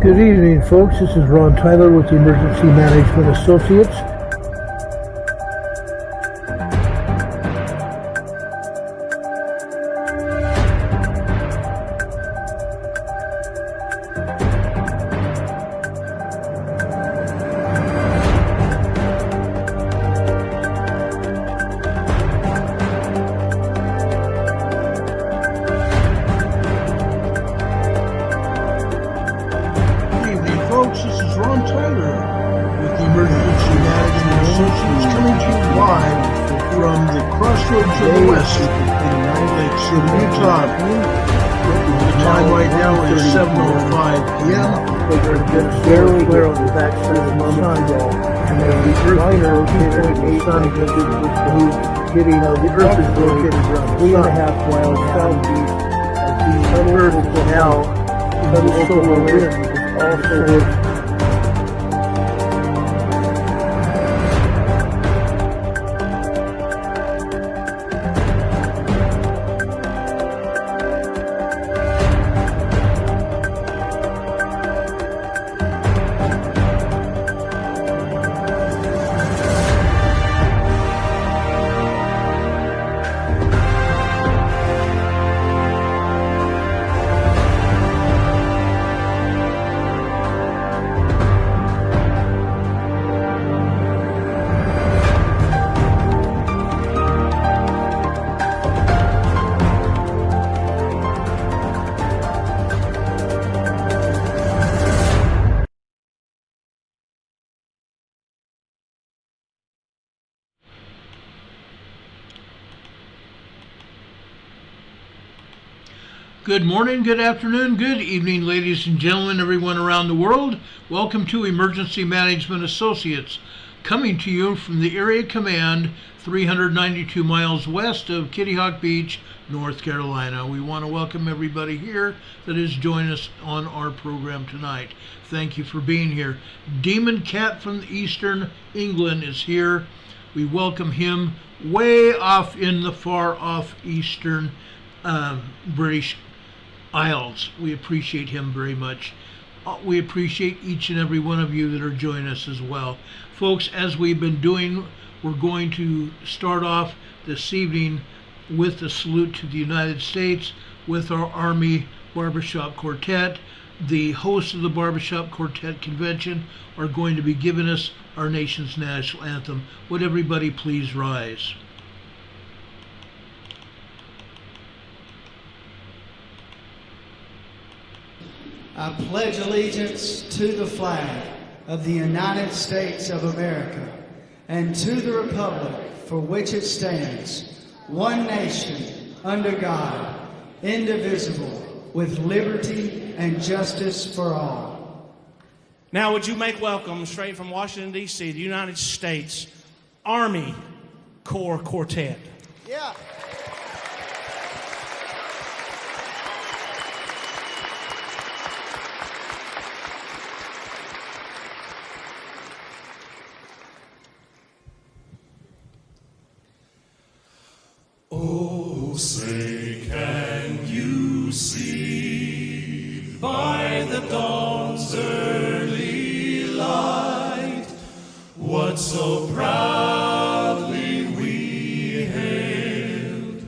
Good evening, folks. This is Ron Tyler with the Emergency Management Associates. The Earth is located around 3.5 miles southeast of the Earth now. The solar wind is also Good morning, good afternoon, good evening, ladies and gentlemen, everyone around the world. Welcome to Emergency Management Associates, coming to you from the Area Command, 392 miles west of Kitty Hawk Beach, North Carolina. We want to welcome everybody here that is joining us on our program tonight. Thank you for being here. Demon Cat from Eastern England is here. We welcome him way off in the far off eastern British Isles. We appreciate him very much. We appreciate each and every one of you that are joining us as well. Folks, as we've been doing, we're going to start off this evening with a salute to the United States with our Army Barbershop Quartet. The hosts of the Barbershop Quartet Convention are going to be giving us our nation's national anthem. Would everybody please rise? I pledge allegiance to the flag of the United States of America and to the republic for which it stands, one nation, under God, indivisible, with liberty and justice for all. Now would you make welcome, straight from Washington, D.C., the United States Army Corps Quartet. Yeah. Oh, say, can you see by the dawn's early light what so proudly we hailed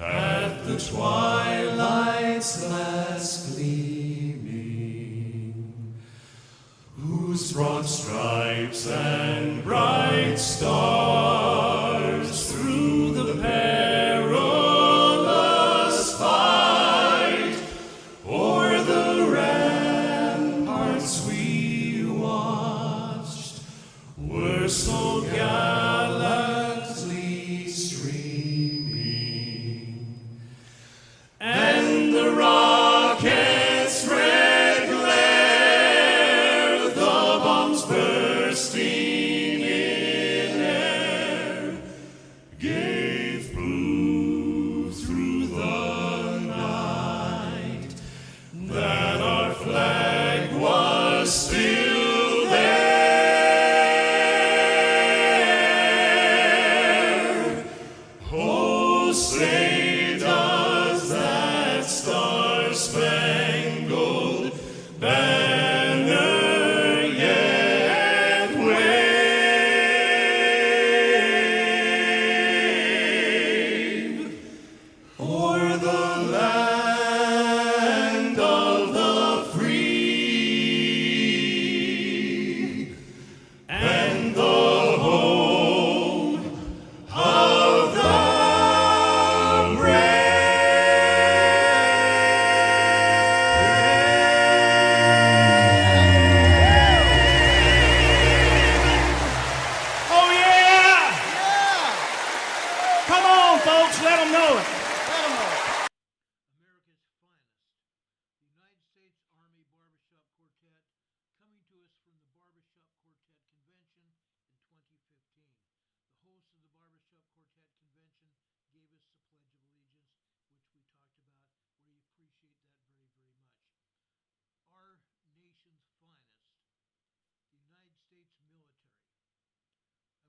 at the twilight's last gleaming, whose broad stripes and bright stars through the so gallantly streaming, and the rocket's red glare, the bombs bursting in air, gave proof through the night that our flag was still Star-Spangled Banner Come on, folks, let them know it. Let them know it. America's finest, the United States Army Barbershop Quartet, coming to us from the Barbershop Quartet Convention in 2015. The host of the Barbershop Quartet Convention gave us the Pledge of Allegiance, which we talked about. We appreciate that very, very much. Our nation's finest, the United States military.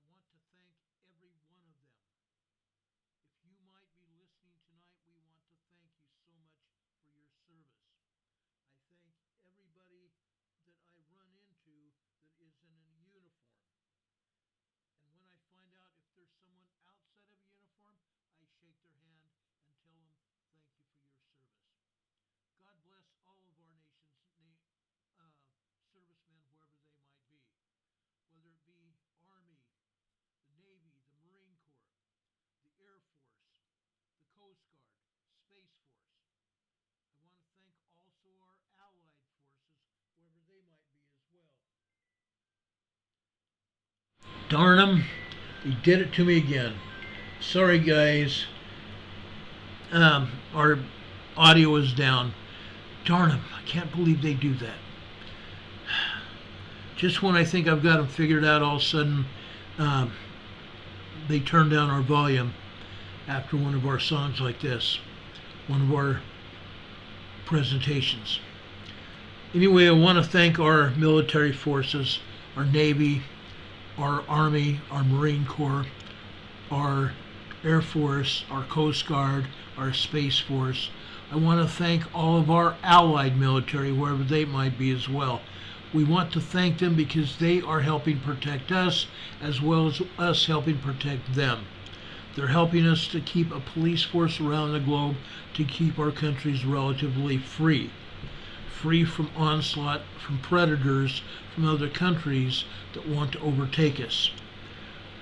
I want to thank every one of them. If you might be listening tonight, we want to thank you so much for your service. I thank everybody that I run into that is in a uniform. And when I find out if there's someone outside of a uniform, I shake their hand and tell them thank you for your service. God bless all of our nation's servicemen, whoever they might be, whether it be Army, the Navy, the Marine Corps, the Air Force, the Coast Guard, Space Force. I want to thank also our allied forces, whoever they might be as well. Darn 'em, he did it to me again. Sorry guys, our audio is down. Darn 'em, I can't believe they do that. Just when I think I've got them figured out, all of a sudden they turn down our volume after one of our songs like this, one of our presentations. Anyway, I want to thank our military forces, our Navy, our Army, our Marine Corps, our Air Force, our Coast Guard, our Space Force. I want to thank all of our allied military, wherever they might be as well. We want to thank them because they are helping protect us as well as us helping protect them. They're helping us to keep a police force around the globe to keep our countries relatively free. Free from onslaught, from predators, from other countries that want to overtake us.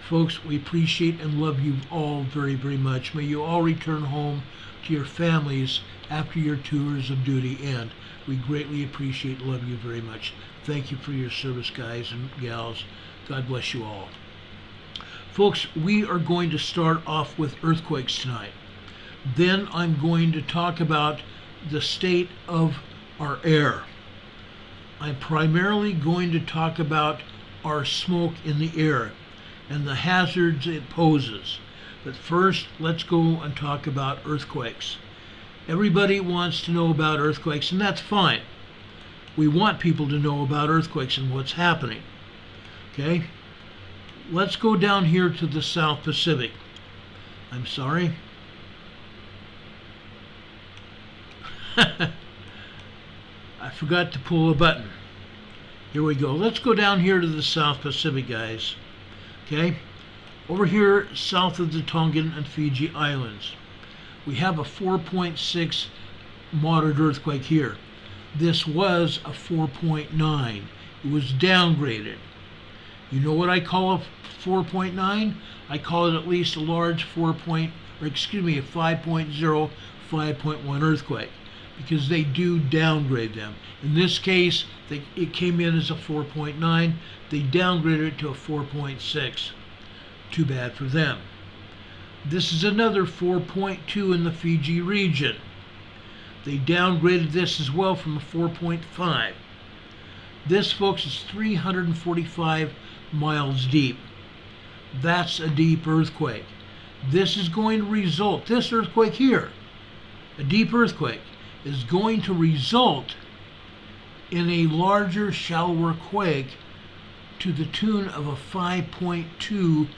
Folks, we appreciate and love you all very, very much. May you all return home to your families after your tours of duty end. We greatly appreciate and love you very much. Thank you for your service, guys and gals. God bless you all. Folks, we are going to start off with earthquakes tonight. Then I'm going to talk about the state of our air. I'm primarily going to talk about our smoke in the air and the hazards it poses. But first, let's go and talk about earthquakes. Everybody wants to know about earthquakes, and that's fine. We want people to know about earthquakes and what's happening. Okay? Let's go down here to the South Pacific. I'm sorry. I forgot to pull a button. Here we go. Let's go down here to the South Pacific, guys. Okay? Over here, south of the Tongan and Fiji Islands, we have a 4.6 moderate earthquake here. This was a 4.9. It was downgraded. You know what I call a 4.9? I call it at least a large a 5.0, 5.1 earthquake, because they do downgrade them. In this case, it came in as a 4.9. They downgraded it to a 4.6. Too bad for them. This is another 4.2 in the Fiji region. They downgraded this as well from a 4.5. This, folks, is 345 miles deep. That's a deep earthquake. This is going to result, this earthquake here, a deep earthquake, is going to result in a larger, shallower quake to the tune of a 5.2,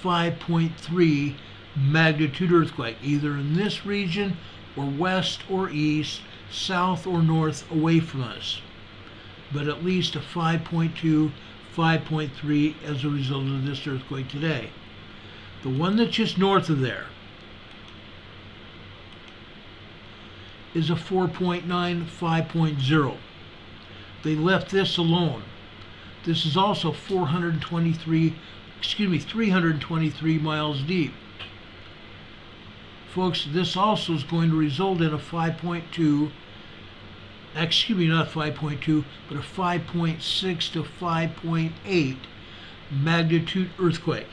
5.3 magnitude earthquake, either in this region or west or east, south or north away from us. But at least a 5.2, 5.3 as a result of this earthquake today. The one that's just north of there is a 4.9, 5.0. They left this alone. This is also 323 miles deep. Folks, this also is going to result in a 5.2, not 5.2, but a 5.6 to 5.8 magnitude earthquake.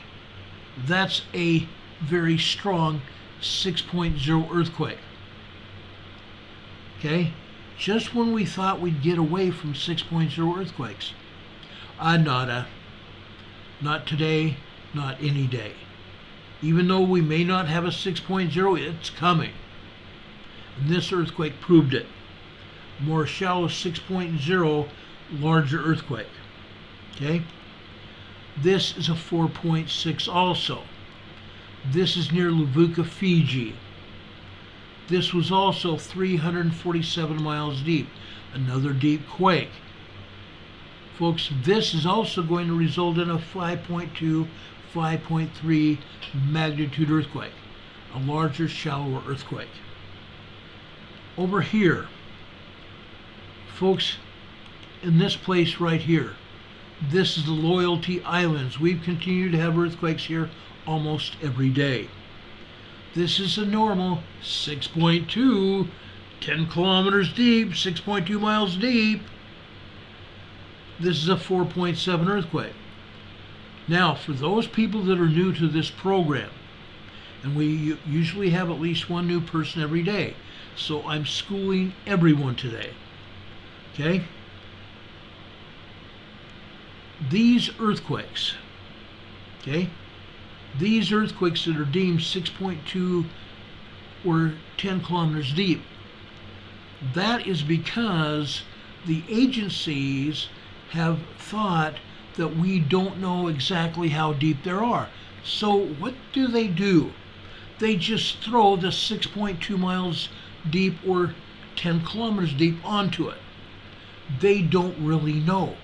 That's a very strong 6.0 earthquake. Okay? Just when we thought we'd get away from 6.0 earthquakes. Nada. Not today, not any day. Even though we may not have a 6.0, it's coming. And this earthquake proved it. More shallow 6.0, larger earthquake. Okay? This is a 4.6 also. This is near Levuka, Fiji. This was also 347 miles deep. Another deep quake. Folks, this is also going to result in a 5.2, 5.3 magnitude earthquake. A larger, shallower earthquake. Over here, folks, in this place right here, this is the Loyalty Islands. We've continued to have earthquakes here almost every day. This is a normal 6.2, 10 kilometers deep, 6.2 miles deep. This is a 4.7 earthquake. Now, for those people that are new to this program, and we usually have at least one new person every day, so I'm schooling everyone today. Okay? These earthquakes, okay? These earthquakes that are deemed 6.2 or 10 kilometers deep, that is because the agencies have thought that we don't know exactly how deep there are. So what do? They just throw the 6.2 miles deep or 10 kilometers deep onto it. They don't really know.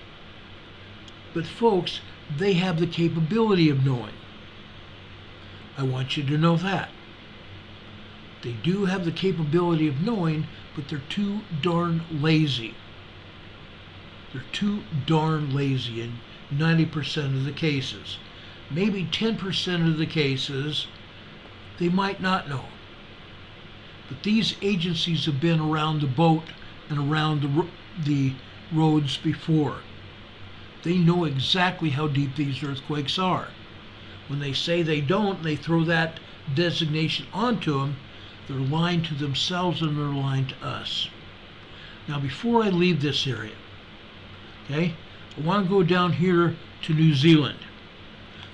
But folks, they have the capability of knowing. I want you to know that. They do have the capability of knowing, but they're too darn lazy. They're too darn lazy in 90% of the cases. Maybe 10% of the cases, they might not know. But these agencies have been around the boat and around the roads before. They know exactly how deep these earthquakes are. When they say they don't, they throw that designation onto them. They're lying to themselves and they're lying to us. Now, before I leave this area, okay, I want to go down here to New Zealand.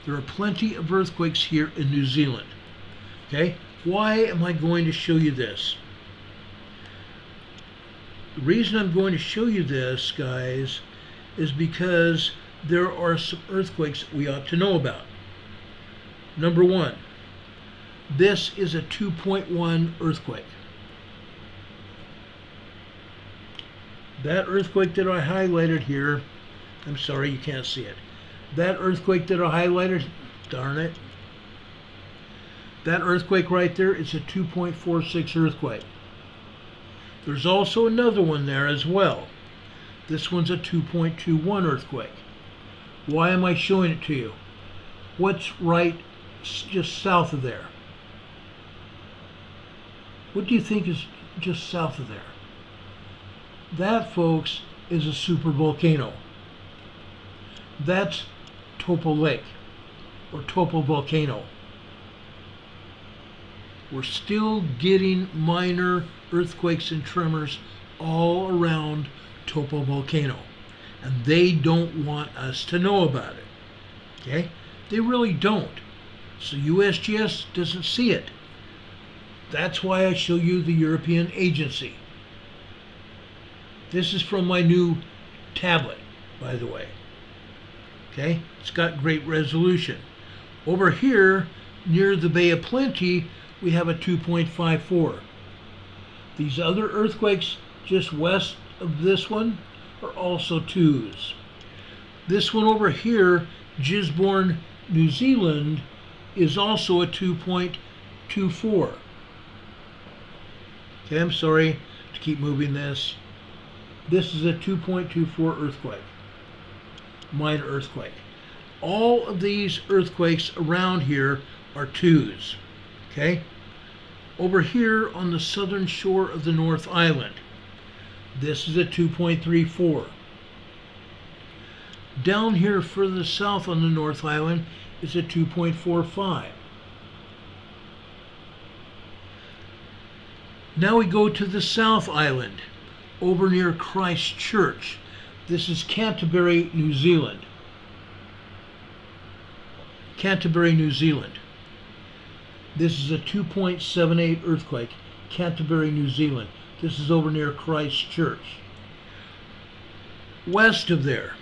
There are plenty of earthquakes here in New Zealand. Okay, why am I going to show you this? The reason I'm going to show you this, guys, is because there are some earthquakes that we ought to know about. Number one, this is a 2.1 earthquake. That earthquake that I highlighted here, I'm sorry you can't see it. That earthquake that I highlighted, darn it. That earthquake right there is a 2.46 earthquake. There's also another one there as well. This one's a 2.21 earthquake. Why am I showing it to you? What's right just south of there? What do you think is just south of there? That, folks, is a supervolcano. That's Topo Lake, or Topo Volcano. We're still getting minor earthquakes and tremors all around Topo Volcano, and they don't want us to know about it. Okay? They really don't. So USGS doesn't see it. That's why I show you the European agency. This is from my new tablet, by the way. Okay? It's got great resolution. Over here, near the Bay of Plenty, we have a 2.54. These other earthquakes just west of this one are also 2s. This one over here, Gisborne, New Zealand, is also a 2.24. Okay, I'm sorry to keep moving this. This is a 2.24 earthquake. Minor earthquake. All of these earthquakes around here are 2s. Okay? Over here on the southern shore of the North Island, this is a 2.34. Down here further south on the North Island is a 2.45. Now we go to the South Island, over near Christchurch. This is Canterbury, New Zealand. Canterbury, New Zealand. This is a 2.78 earthquake, Canterbury, New Zealand. This is over near Christchurch. West of there,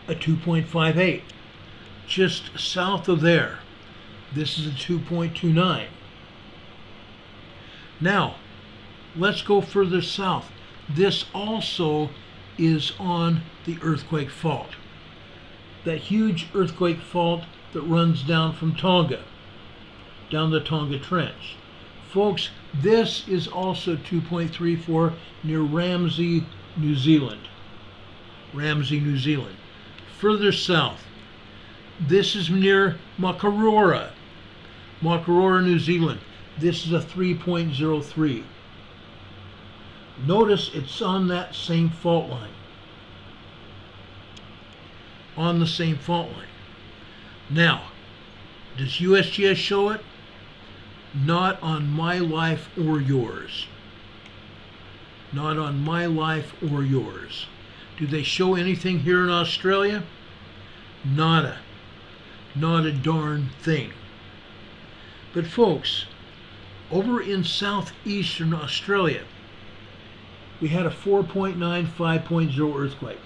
a 2.58. Just south of there, this is a 2.29. Now, let's go further south. This also is on the earthquake fault. That huge earthquake fault that runs down from Tonga, down the Tonga Trench. Folks, this is also 2.34 near Ramsey, New Zealand. Ramsey, New Zealand. Further south, this is near Makarora, Makarora, New Zealand. This is a 3.03. Notice it's on that same fault line. On the same fault line. Now, does USGS show it? Not on my life or yours. Not on my life or yours. Do they show anything here in Australia? Nada. Not a darn thing. But folks, over in southeastern Australia, we had a 4.9 5.0 earthquake.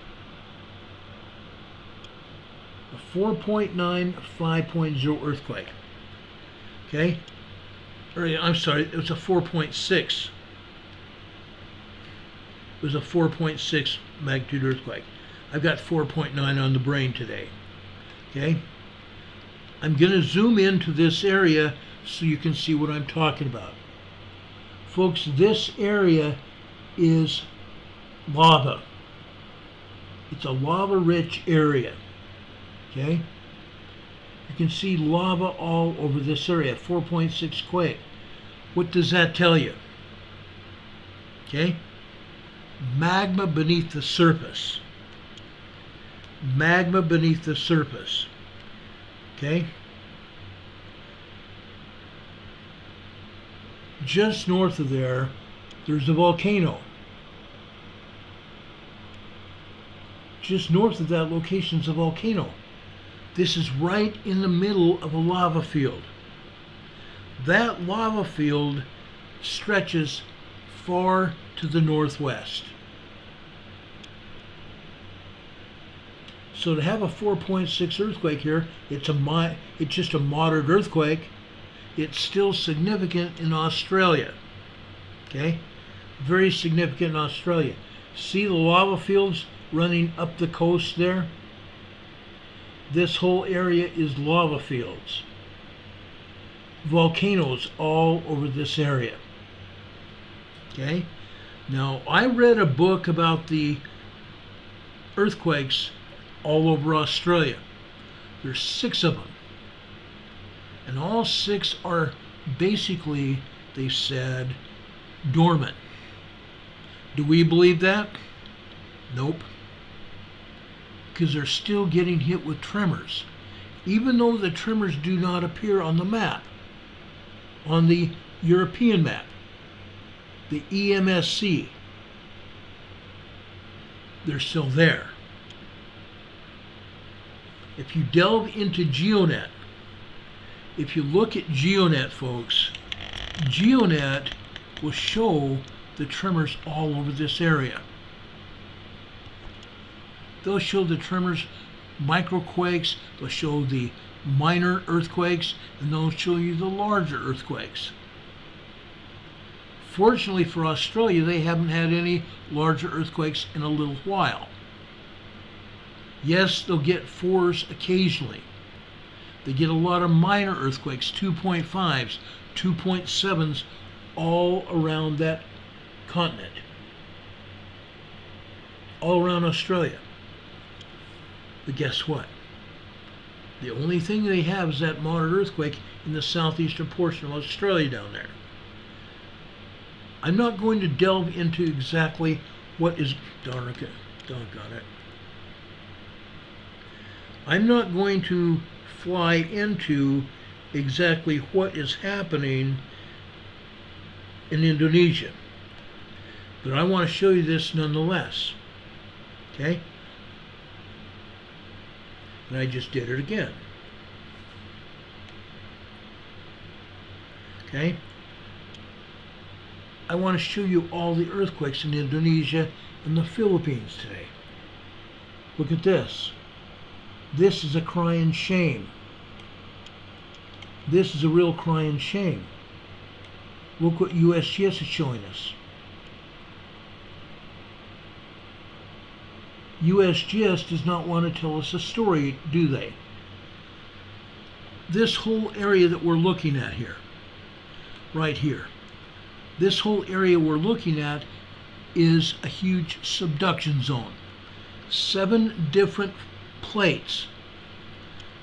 A 4.9 5.0 earthquake. Okay? I'm sorry, it was a 4.6. It was a 4.6 magnitude earthquake. I've got 4.9 on the brain today. Okay? I'm going to zoom into this area so you can see what I'm talking about. Folks, this area is lava. It's a lava-rich area. Okay? You can see lava all over this area, 4.6 quake. What does that tell you? Okay? Magma beneath the surface. Magma beneath the surface. Okay? Just north of there, there's a volcano. Just north of that location is a volcano. This is right in the middle of a lava field. That lava field stretches far to the northwest. So to have a 4.6 earthquake here, it's just a moderate earthquake. It's still significant in Australia. Okay? Very significant in Australia. See the lava fields running up the coast there? This whole area is lava fields. Volcanoes all over this area. Okay? Now, I read a book about the earthquakes all over Australia. There's 6 of them. And all 6 are basically, they said, dormant. Do we believe that? Nope. Because they're still getting hit with tremors. Even though the tremors do not appear on the map, on the European map, the EMSC, they're still there. If you delve into GeoNet, if you look at GeoNet, folks, GeoNet will show the tremors all over this area. They'll show the tremors, microquakes, they'll show the minor earthquakes, and they'll show you the larger earthquakes. Fortunately for Australia, they haven't had any larger earthquakes in a little while. Yes, they'll get 4s occasionally. They get a lot of minor earthquakes, 2.5s, 2.7s, all around that continent. All around Australia. But guess what? The only thing they have is that moderate earthquake in the southeastern portion of Australia down there. I'm not going to delve into exactly what is... doggone it. I'm not going to fly into exactly what is happening in Indonesia. But I want to show you this nonetheless. Okay? And I just did it again. Okay? I want to show you all the earthquakes in Indonesia and the Philippines today. Look at this. This is a crying shame. This is a real crying shame. Look what USGS is showing us. USGS does not want to tell us a story, do they? This whole area that we're looking at here, right here, this whole area we're looking at is a huge subduction zone. 7 different plates,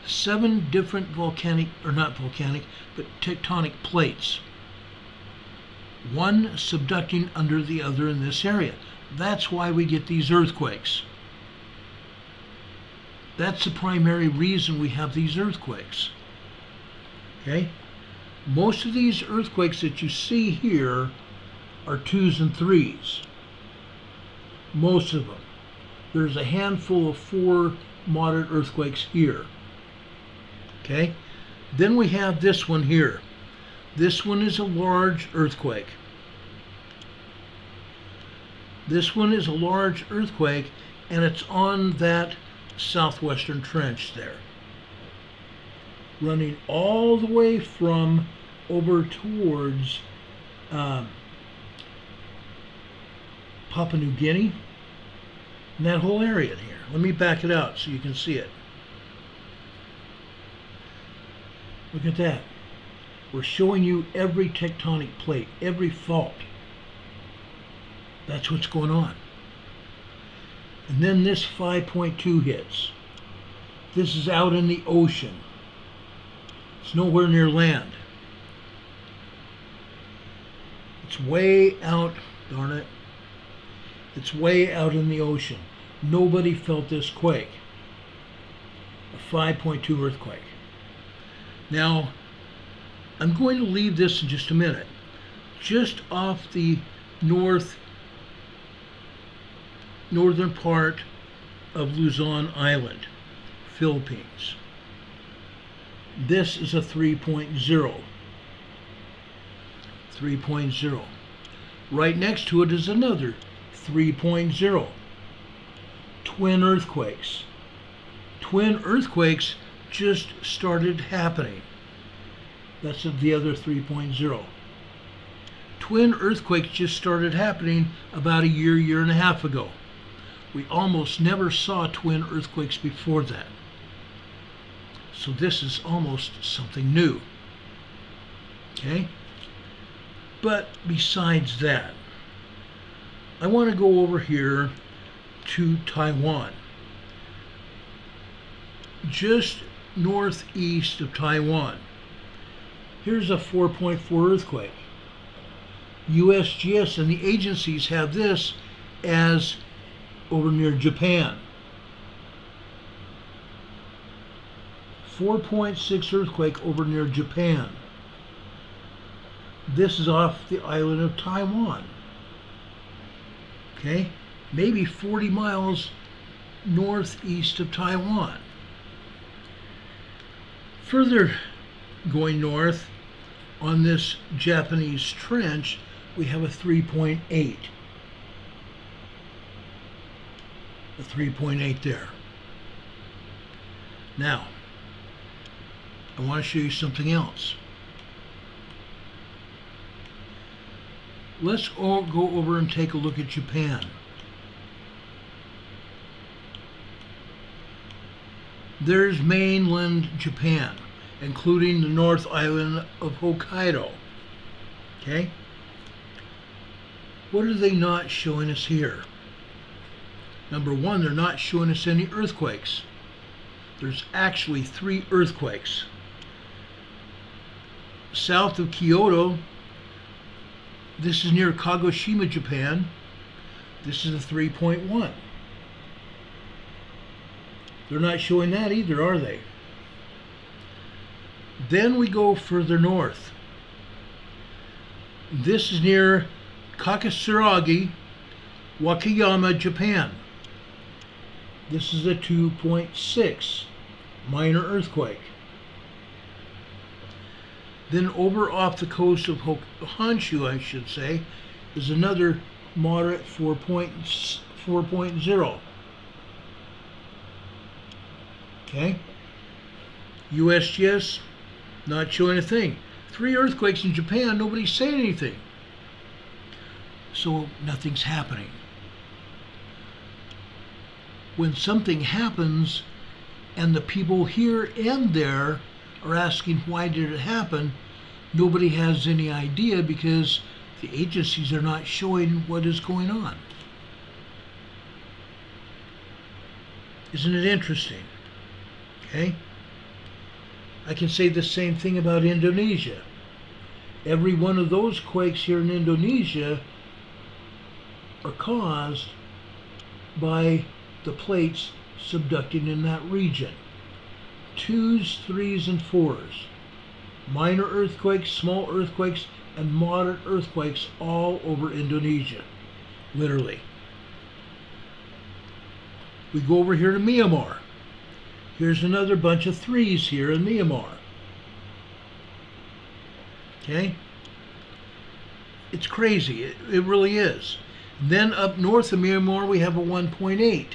7 different volcanic, or not volcanic, but tectonic plates. One subducting under the other in this area. That's why we get these earthquakes. That's the primary reason we have these earthquakes. Okay? Most of these earthquakes that you see here are 2s and 3s. Most of them. There's a handful of 4 moderate earthquakes here. Okay? Then we have this one here. This one is a large earthquake. This one is a large earthquake, and it's on that southwestern trench there, running all the way from over towards Papua New Guinea, and that whole area in here. Let me back it out so you can see it. Look at that. We're showing you every tectonic plate, every fault. That's what's going on. And then this 5.2 hits. This is out in the ocean. It's nowhere near land. It's way out, darn it. It's way out in the ocean. Nobody felt this quake. A 5.2 earthquake. Now, I'm going to leave this in just a minute. Just off the northern part of Luzon Island, Philippines. This is a 3.0. 3.0. Right next to it is another 3.0. Twin earthquakes. Twin earthquakes just started happening. That's the other 3.0. Twin earthquakes just started happening about a year and a half ago. We almost never saw twin earthquakes before that. So this is almost something new. Okay? But besides that, I want to go over here to Taiwan. Just northeast of Taiwan. Here's a 4.4 earthquake. USGS and the agencies have this as over near Japan. 4.6 earthquake over near Japan. This is off the island of Taiwan. Okay? Maybe 40 miles northeast of Taiwan. Further going north on this Japanese trench, we have a 3.8. A 3.8 there. Now, I want to show you something else. Let's all go over and take a look at Japan. There's mainland Japan, including the North Island of Hokkaido. Okay? What are they not showing us here? Number one, they're not showing us any earthquakes. There's actually 3 earthquakes. South of Kyoto, this is near Kagoshima, Japan. This is a 3.1. They're not showing that either, are they? Then we go further north. This is near Kakasaragi, Wakayama, Japan. This is a 2.6 minor earthquake. Then over off the coast of Honshu, I should say, is another moderate 4.0. Okay? USGS, not showing a thing. 3 earthquakes in Japan, nobody's saying anything. So nothing's happening. When something happens and the people here and there are asking why did it happen, nobody has any idea because the agencies are not showing what is going on. Isn't it interesting? Okay? I can say the same thing about Indonesia. Every one of those quakes here in Indonesia are caused by the plates subducting in that region. 2s, 3s, and 4s. Minor earthquakes, small earthquakes, and moderate earthquakes all over Indonesia. Literally. We go over here to Myanmar. Here's another bunch of 3s here in Myanmar. Okay? It's crazy. It really is. Then up north of Myanmar we have a 1.8.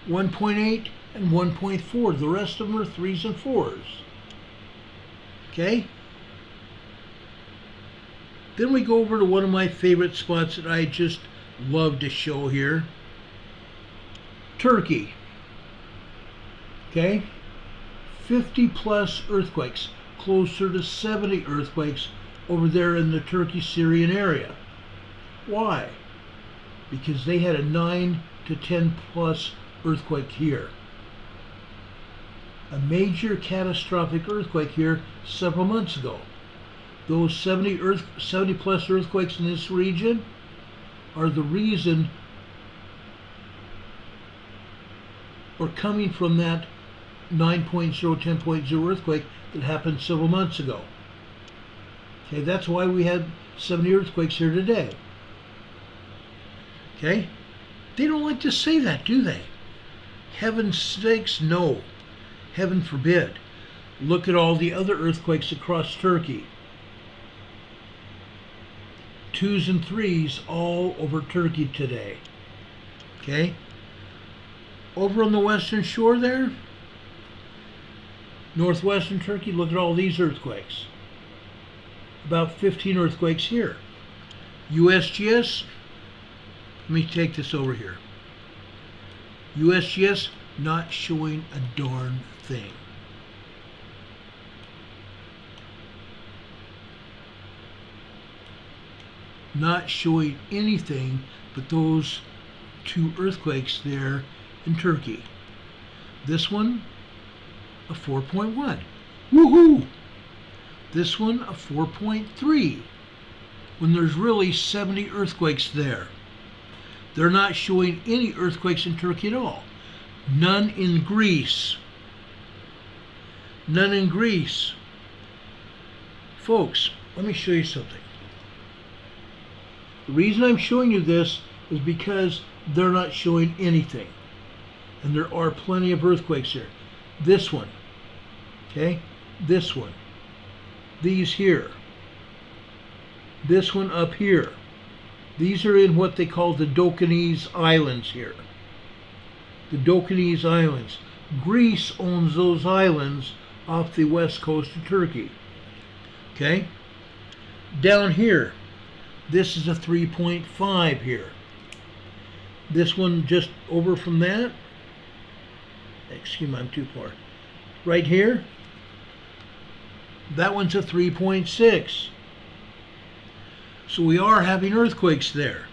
1.8 and 1.4. The rest of them are 3s and 4s. Okay? Then we go over to one of my favorite spots that I just love to show here. Turkey. Okay? 50 plus earthquakes, closer to 70 earthquakes over there in the Turkey-Syrian area. Why? Because they had a 9 to 10 plus earthquake here. A major catastrophic earthquake here several months ago. Those 70 plus earthquakes in this region are the reason, or coming from that 9.0, 10.0 earthquake that happened several months ago. Okay, that's why we had 70 earthquakes here today. Okay? They don't like to say that, do they? Heaven's sakes, no. Heaven forbid. Look at all the other earthquakes across Turkey. 2s and 3s all over Turkey today. Okay? Over on the western shore there, northwestern Turkey, look at all these earthquakes. About 15 earthquakes here. USGS, let me take this over here. USGS not showing a darn thing. Not showing anything but those 2 earthquakes there in Turkey. This one, a 4.1. Woohoo! This one, a 4.3. When there's really 70 earthquakes there. They're not showing any earthquakes in Turkey at all. None in Greece. None in Greece. Folks, let me show you something. The reason I'm showing you this is because they're not showing anything. And there are plenty of earthquakes here. This one. Okay? This one. These here. This one up here. These are in what they call the Dokanese Islands here. The Dokanese Islands. Greece owns those islands off the west coast of Turkey. Okay? Down here, this is a 3.5 here. This one just over from that. Excuse me, I'm too far. Right here, that one's a 3.6. So we are having earthquakes there.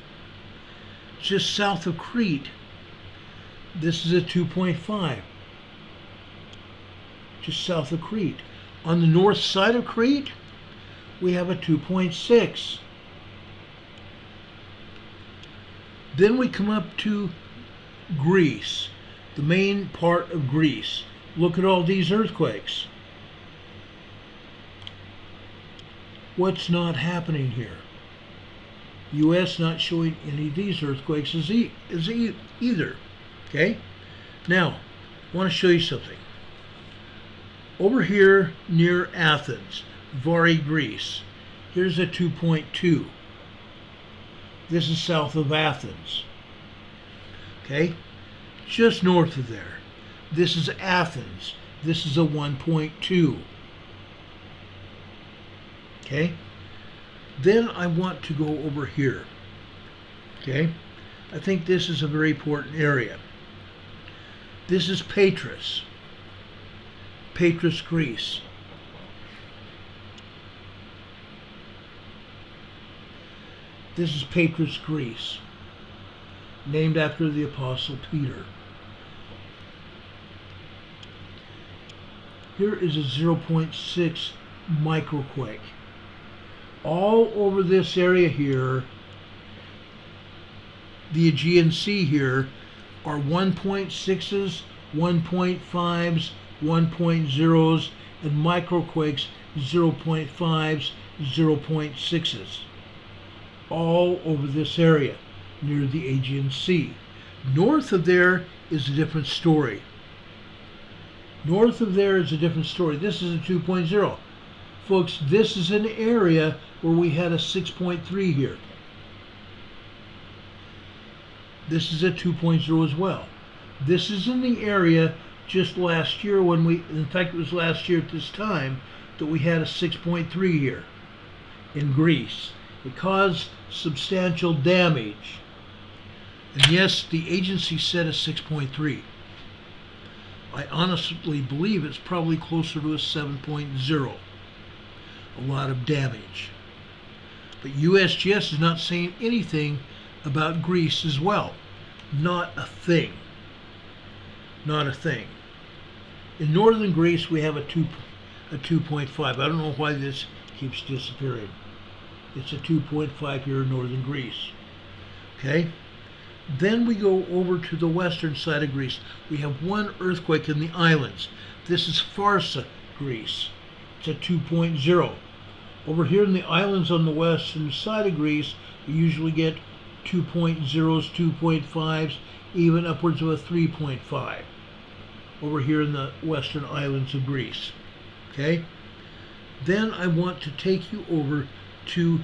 Just south of Crete, this is a 2.5. Just south of Crete. On the north side of Crete, we have a 2.6. Then we come up to Greece, the main part of Greece. Look at all these earthquakes. What's not happening here? U.S. not showing any of these earthquakes either. Okay? Now, I want to show you something. Over here near Athens, Vari, Greece, here's a 2.2. This is south of Athens. Okay? Just north of there. This is Athens. This is a 1.2. Okay? Then I want to go over here. Okay? I think this is a very important area. This is Patras, Greece. This is Patras, Greece, named after the Apostle Peter. Here is a 0.6 microquake. All over this area here, the Aegean Sea here, are 1.6s, 1.5s, 1.0s, and microquakes 0.5s, 0.6s. All over this area near the Aegean Sea. North of there is a different story. North of there is a different story. This is a 2.0. Folks, this is an area where we had a 6.3 here. This is a 2.0 as well. This is in the area just last year when in fact it was last year at this time, that we had a 6.3 here in Greece. It caused substantial damage. And yes, the agency said a 6.3. I honestly believe it's probably closer to a 7.0. A lot of damage. But USGS is not saying anything about Greece as well. Not a thing. Not a thing. In northern Greece we have a 2.5. I don't know why this keeps disappearing. It's a 2.5 here in northern Greece. Okay? Then we go over to the western side of Greece. We have one earthquake in the islands. This is Farsa, Greece. It's a 2.0. Over here in the islands on the western side of Greece, we usually get 2.0s, 2.5s, even upwards of a 3.5. Over here in the western islands of Greece. Okay? Then I want to take you over to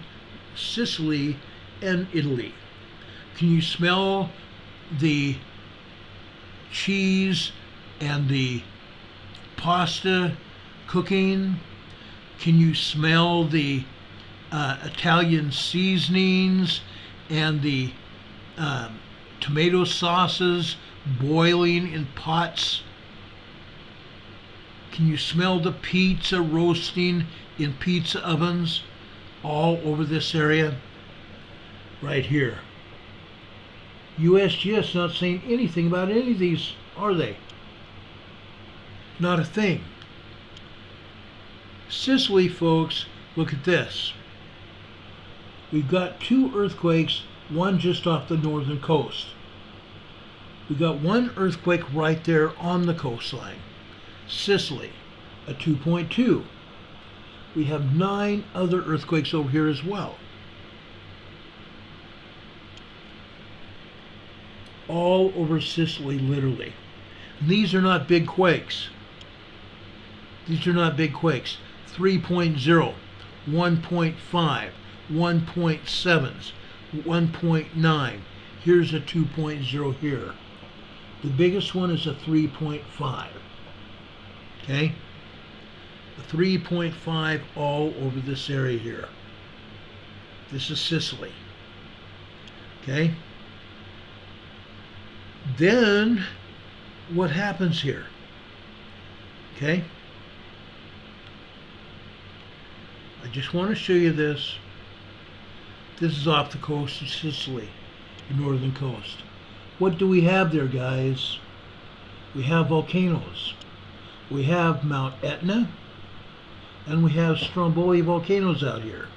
Sicily and Italy. Can you smell the cheese and the pasta cooking? Can you smell the Italian seasonings and the tomato sauces boiling in pots? Can you smell the pizza roasting in pizza ovens all over this area? Right here. USGS not saying anything about any of these, are they? Not a thing. Sicily, folks, look at this. We've got two earthquakes, one just off the northern coast. We've got one earthquake right there on the coastline. Sicily, a 2.2. We have 9 other earthquakes over here as well. All over Sicily, literally. And these are not big quakes. These are not big quakes. 3.0, 1.5, 1.7s, 1.9. Here's a 2.0 here. The biggest one is a 3.5. Okay? A 3.5 all over this area here. This is Sicily. Okay? Then, what happens here? Okay? I just want to show you this. This is off the coast of Sicily, the northern coast. What do we have there, guys? We have volcanoes. We have Mount Etna, and we have Stromboli volcanoes out here.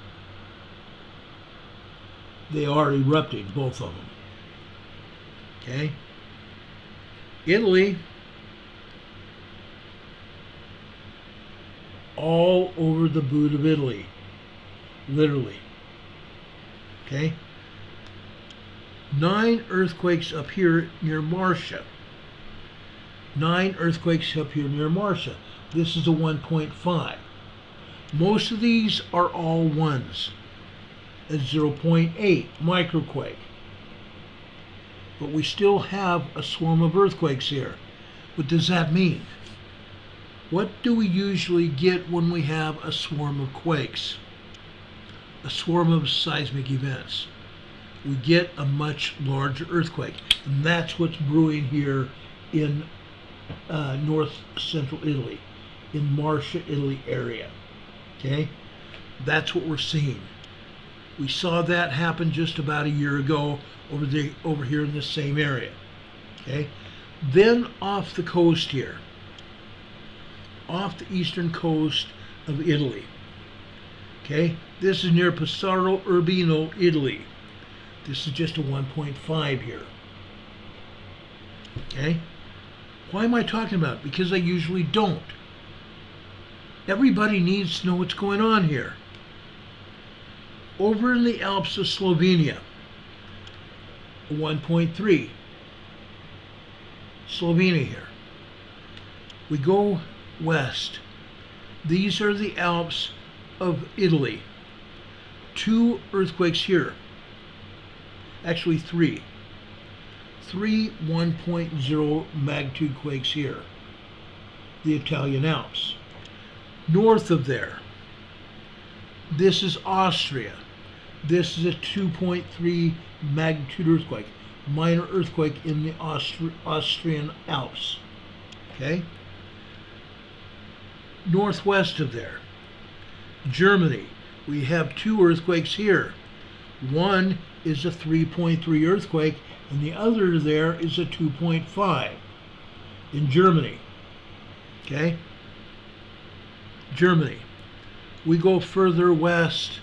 They are erupting, both of them. Okay? Italy, all over the boot of Italy. literally. Okay? 9 earthquakes up here near Marcia. 9 earthquakes up here near Marcia. This is a 1.5. Most of these are all ones. A 0.8 microquake. But we still have a swarm of earthquakes here. What does that mean? What do we usually get when we have a swarm of quakes? A swarm of seismic events. We get a much larger earthquake. And that's what's brewing here in north central Italy, in Marcia, Italy area. Okay? That's what we're seeing. We saw that happen just about a year ago over here in the same area. Okay? Then off the coast here, off the eastern coast of Italy. Okay? This is near Pesaro Urbino, Italy. This is just a 1.5 here. Okay? Why am I talking about it? Because I usually don't. Everybody needs to know what's going on here. Over in the Alps of Slovenia, 1.3. Slovenia here. We go west. These are the Alps of Italy. 2 earthquakes here. Actually 3. 3 1.0 magnitude quakes here. The Italian Alps. North of there, this is Austria. This is a 2.3 magnitude earthquake. Minor earthquake in the Austrian Alps. Okay? Northwest of there, Germany. We have 2 earthquakes here. One is a 3.3 earthquake, and the other there is a 2.5 in Germany. Okay? Germany. We go further west,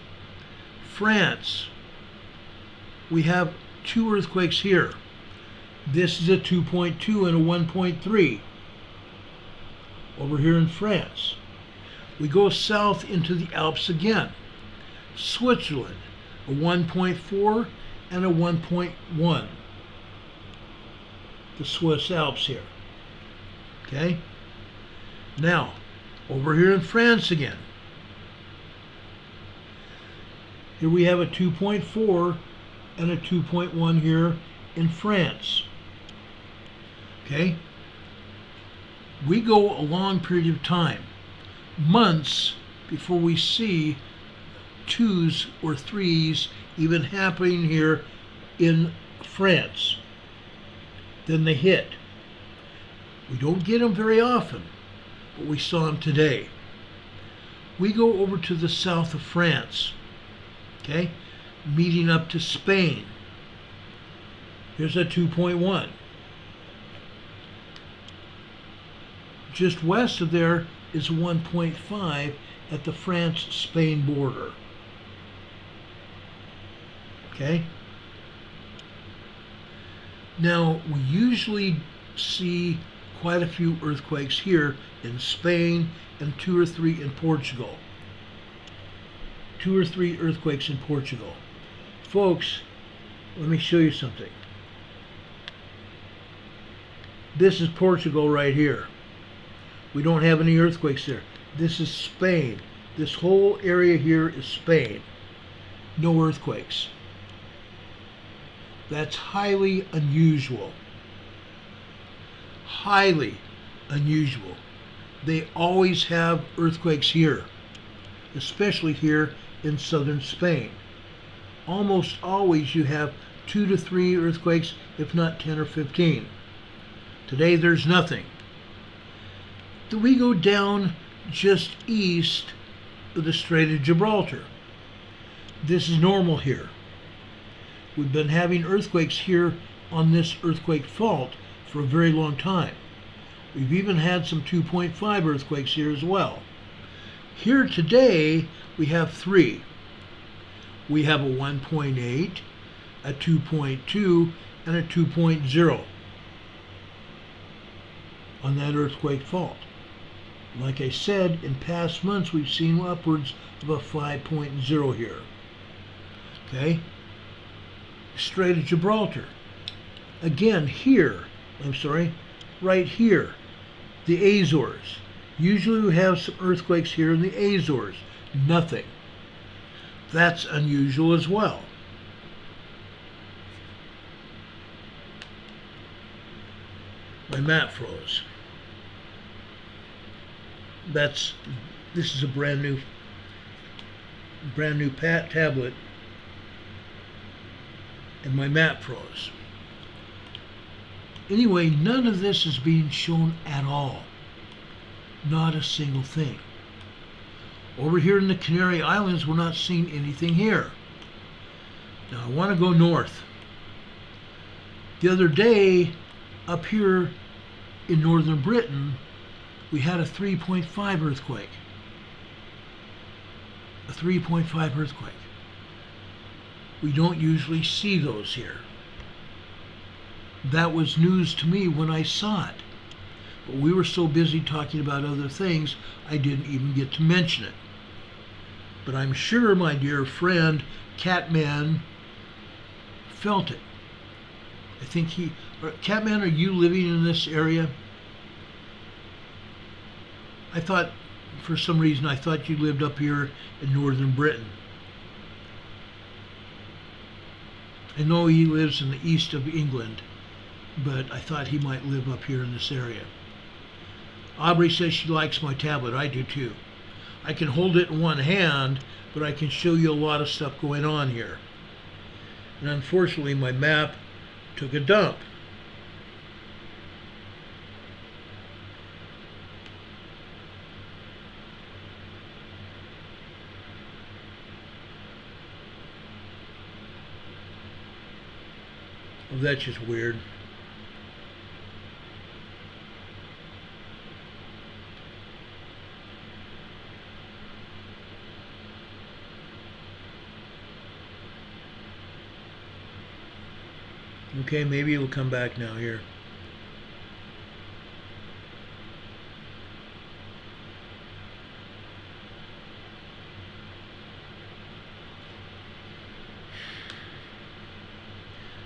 France. We have 2 earthquakes here. This is a 2.2 and a 1.3 over here in France. We go south into the Alps again. Switzerland, a 1.4 and a 1.1. The Swiss Alps here. Okay? Now, over here in France again. Here we have a 2.4 and a 2.1 here in France. Okay? We go a long period of time, months, before we see 2s or 3s even happening here in France. Then they hit. We don't get them very often, but we saw them today. We go over to the south of France, okay, meeting up to Spain. Here's a 2.1. Just west of there is 1.5 at the France-Spain border. Okay? Now, we usually see quite a few earthquakes here in Spain and 2 or 3 in Portugal. 2 or 3 earthquakes in Portugal. Folks, let me show you something. This is Portugal right here. We don't have any earthquakes there. This is Spain. This whole area here is Spain. No earthquakes. That's highly unusual. Highly unusual. They always have earthquakes here, especially here in southern Spain. Almost always you have 2 to 3 earthquakes, if not 10 or 15. Today there's nothing. Then we go down just east of the Strait of Gibraltar. This is normal here. We've been having earthquakes here on this earthquake fault for a very long time. We've even had some 2.5 earthquakes here as well. Here today we have 3. We have a 1.8, a 2.2, and a 2.0 on that earthquake fault. Like I said, in past months we've seen upwards of a 5.0 here. Okay? Strait of Gibraltar. Again, right here, the Azores. Usually we have some earthquakes here in the Azores. Nothing. That's unusual as well. My map froze. This is a brand new tablet, and my map froze. Anyway, none of this is being shown at all. Not a single thing. Over here in the Canary Islands, we're not seeing anything here. Now I want to go north. The other day, up here in northern Britain, we had a 3.5 earthquake. A 3.5 earthquake. We don't usually see those here. That was news to me when I saw it. But we were so busy talking about other things, I didn't even get to mention it. But I'm sure my dear friend, Catman, felt it. I think Catman, are you living in this area? I thought, for some reason, I thought you lived up here in northern Britain. I know he lives in the east of England, but I thought he might live up here in this area. Aubrey says she likes my tablet. I do too. I can hold it in one hand, but I can show you a lot of stuff going on here. And unfortunately, my map took a dump. Well, that's just weird. Okay, maybe it'll come back now here.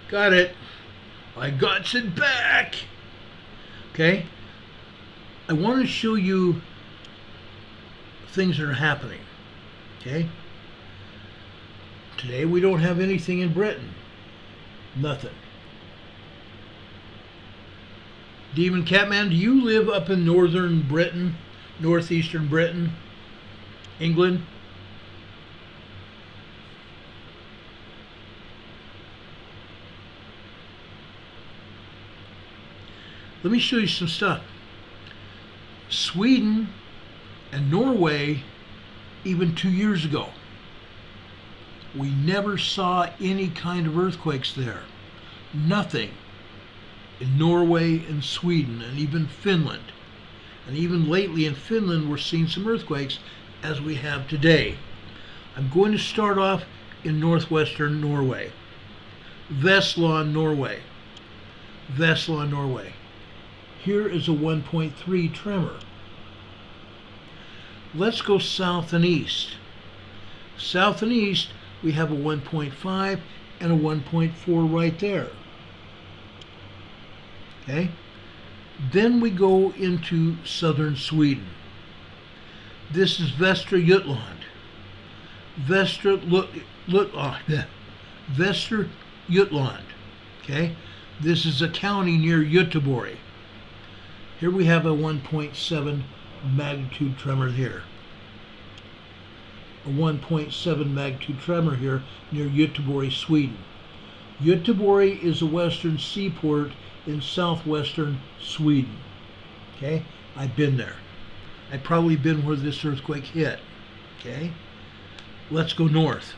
Got it. I got it back. Okay. I want to show you things that are happening. Okay. Today we don't have anything in Britain. Nothing. Demon Catman, do you live up in northern Britain, northeastern Britain, England? Let me show you some stuff. Sweden and Norway, even 2 years ago, we never saw any kind of earthquakes there. Nothing. In Norway and Sweden and even Finland. And even lately in Finland we're seeing some earthquakes as we have today. I'm going to start off in northwestern Norway. Vestland, Norway. Vestland, Norway. Here is a 1.3 tremor. Let's go south and east. South and east we have a 1.5 and a 1.4 right there. Okay. Then we go into southern Sweden. This is Västra Jutland. Västra Jutland. Okay. This is a county near Göteborg. Here we have a 1.7 magnitude tremor here. A 1.7 magnitude tremor here near Göteborg, Sweden. Göteborg is a western seaport in southwestern Sweden. Okay, I've been there. I've probably been where this earthquake hit. Okay, let's go north.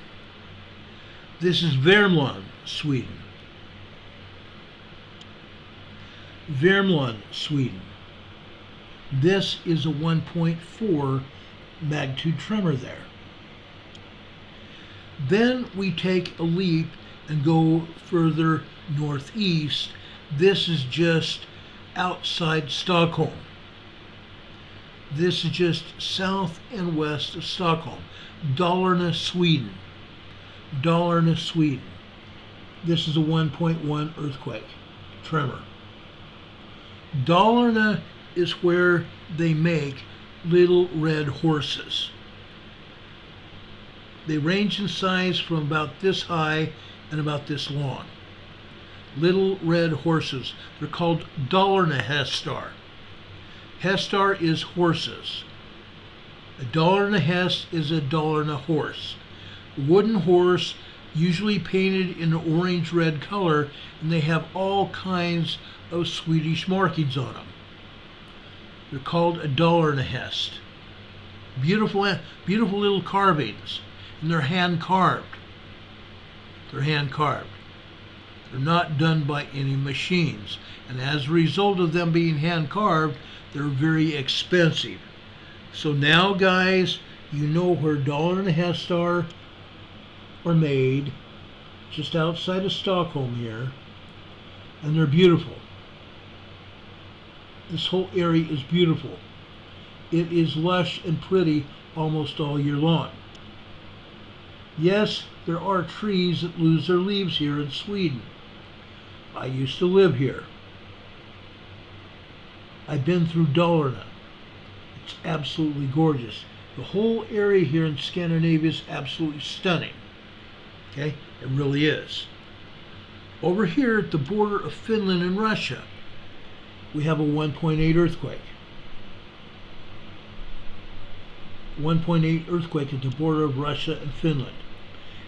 This is Värmland, Sweden. Värmland, Sweden. This is a 1.4 magnitude tremor there. Then we take a leap and go further northeast. This is just outside Stockholm. This is just south and west of Stockholm. Dalarna, Sweden. Dalarna, Sweden. This is a 1.1 earthquake, tremor. Dalarna is where they make little red horses. They range in size from about this high and about this long. Little red horses. They're called Dalarna Hästar. Hästar is horses. A Dalarna Häst is a Dalarna horse. A wooden horse, usually painted in an orange-red color, and they have all kinds of Swedish markings on them. They're called a Dalarna Häst. Beautiful, beautiful little carvings, and they're hand carved. They're hand carved. They're not done by any machines, and as a result of them being hand carved, they're very expensive. So now, guys, you know where Dalarna Hästar are made, just outside of Stockholm here, and they're beautiful. This whole area is beautiful. It is lush and pretty almost all year long. Yes, there are trees that lose their leaves here in Sweden. I used to live here. I've been through Dalarna. It's absolutely gorgeous. The whole area here in Scandinavia is absolutely stunning. Okay, it really is. Over here at the border of Finland and Russia, we have a 1.8 earthquake. 1.8 earthquake at the border of Russia and Finland.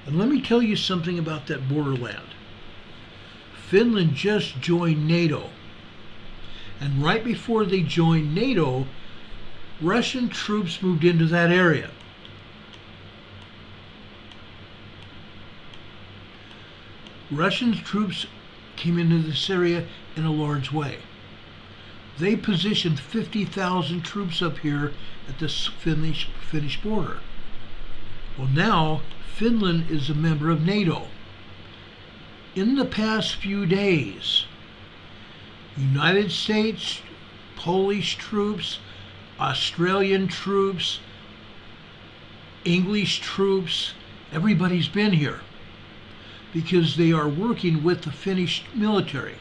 And let me tell you something about that borderland. Finland just joined NATO. And right before they joined NATO, Russian troops moved into that area. Russian troops came into this area in a large way. They positioned 50,000 troops up here at the Finnish border. Well, now Finland is a member of NATO. In the past few days, United States, Polish troops, Australian troops, English troops, everybody's been here because they are working with the Finnish military.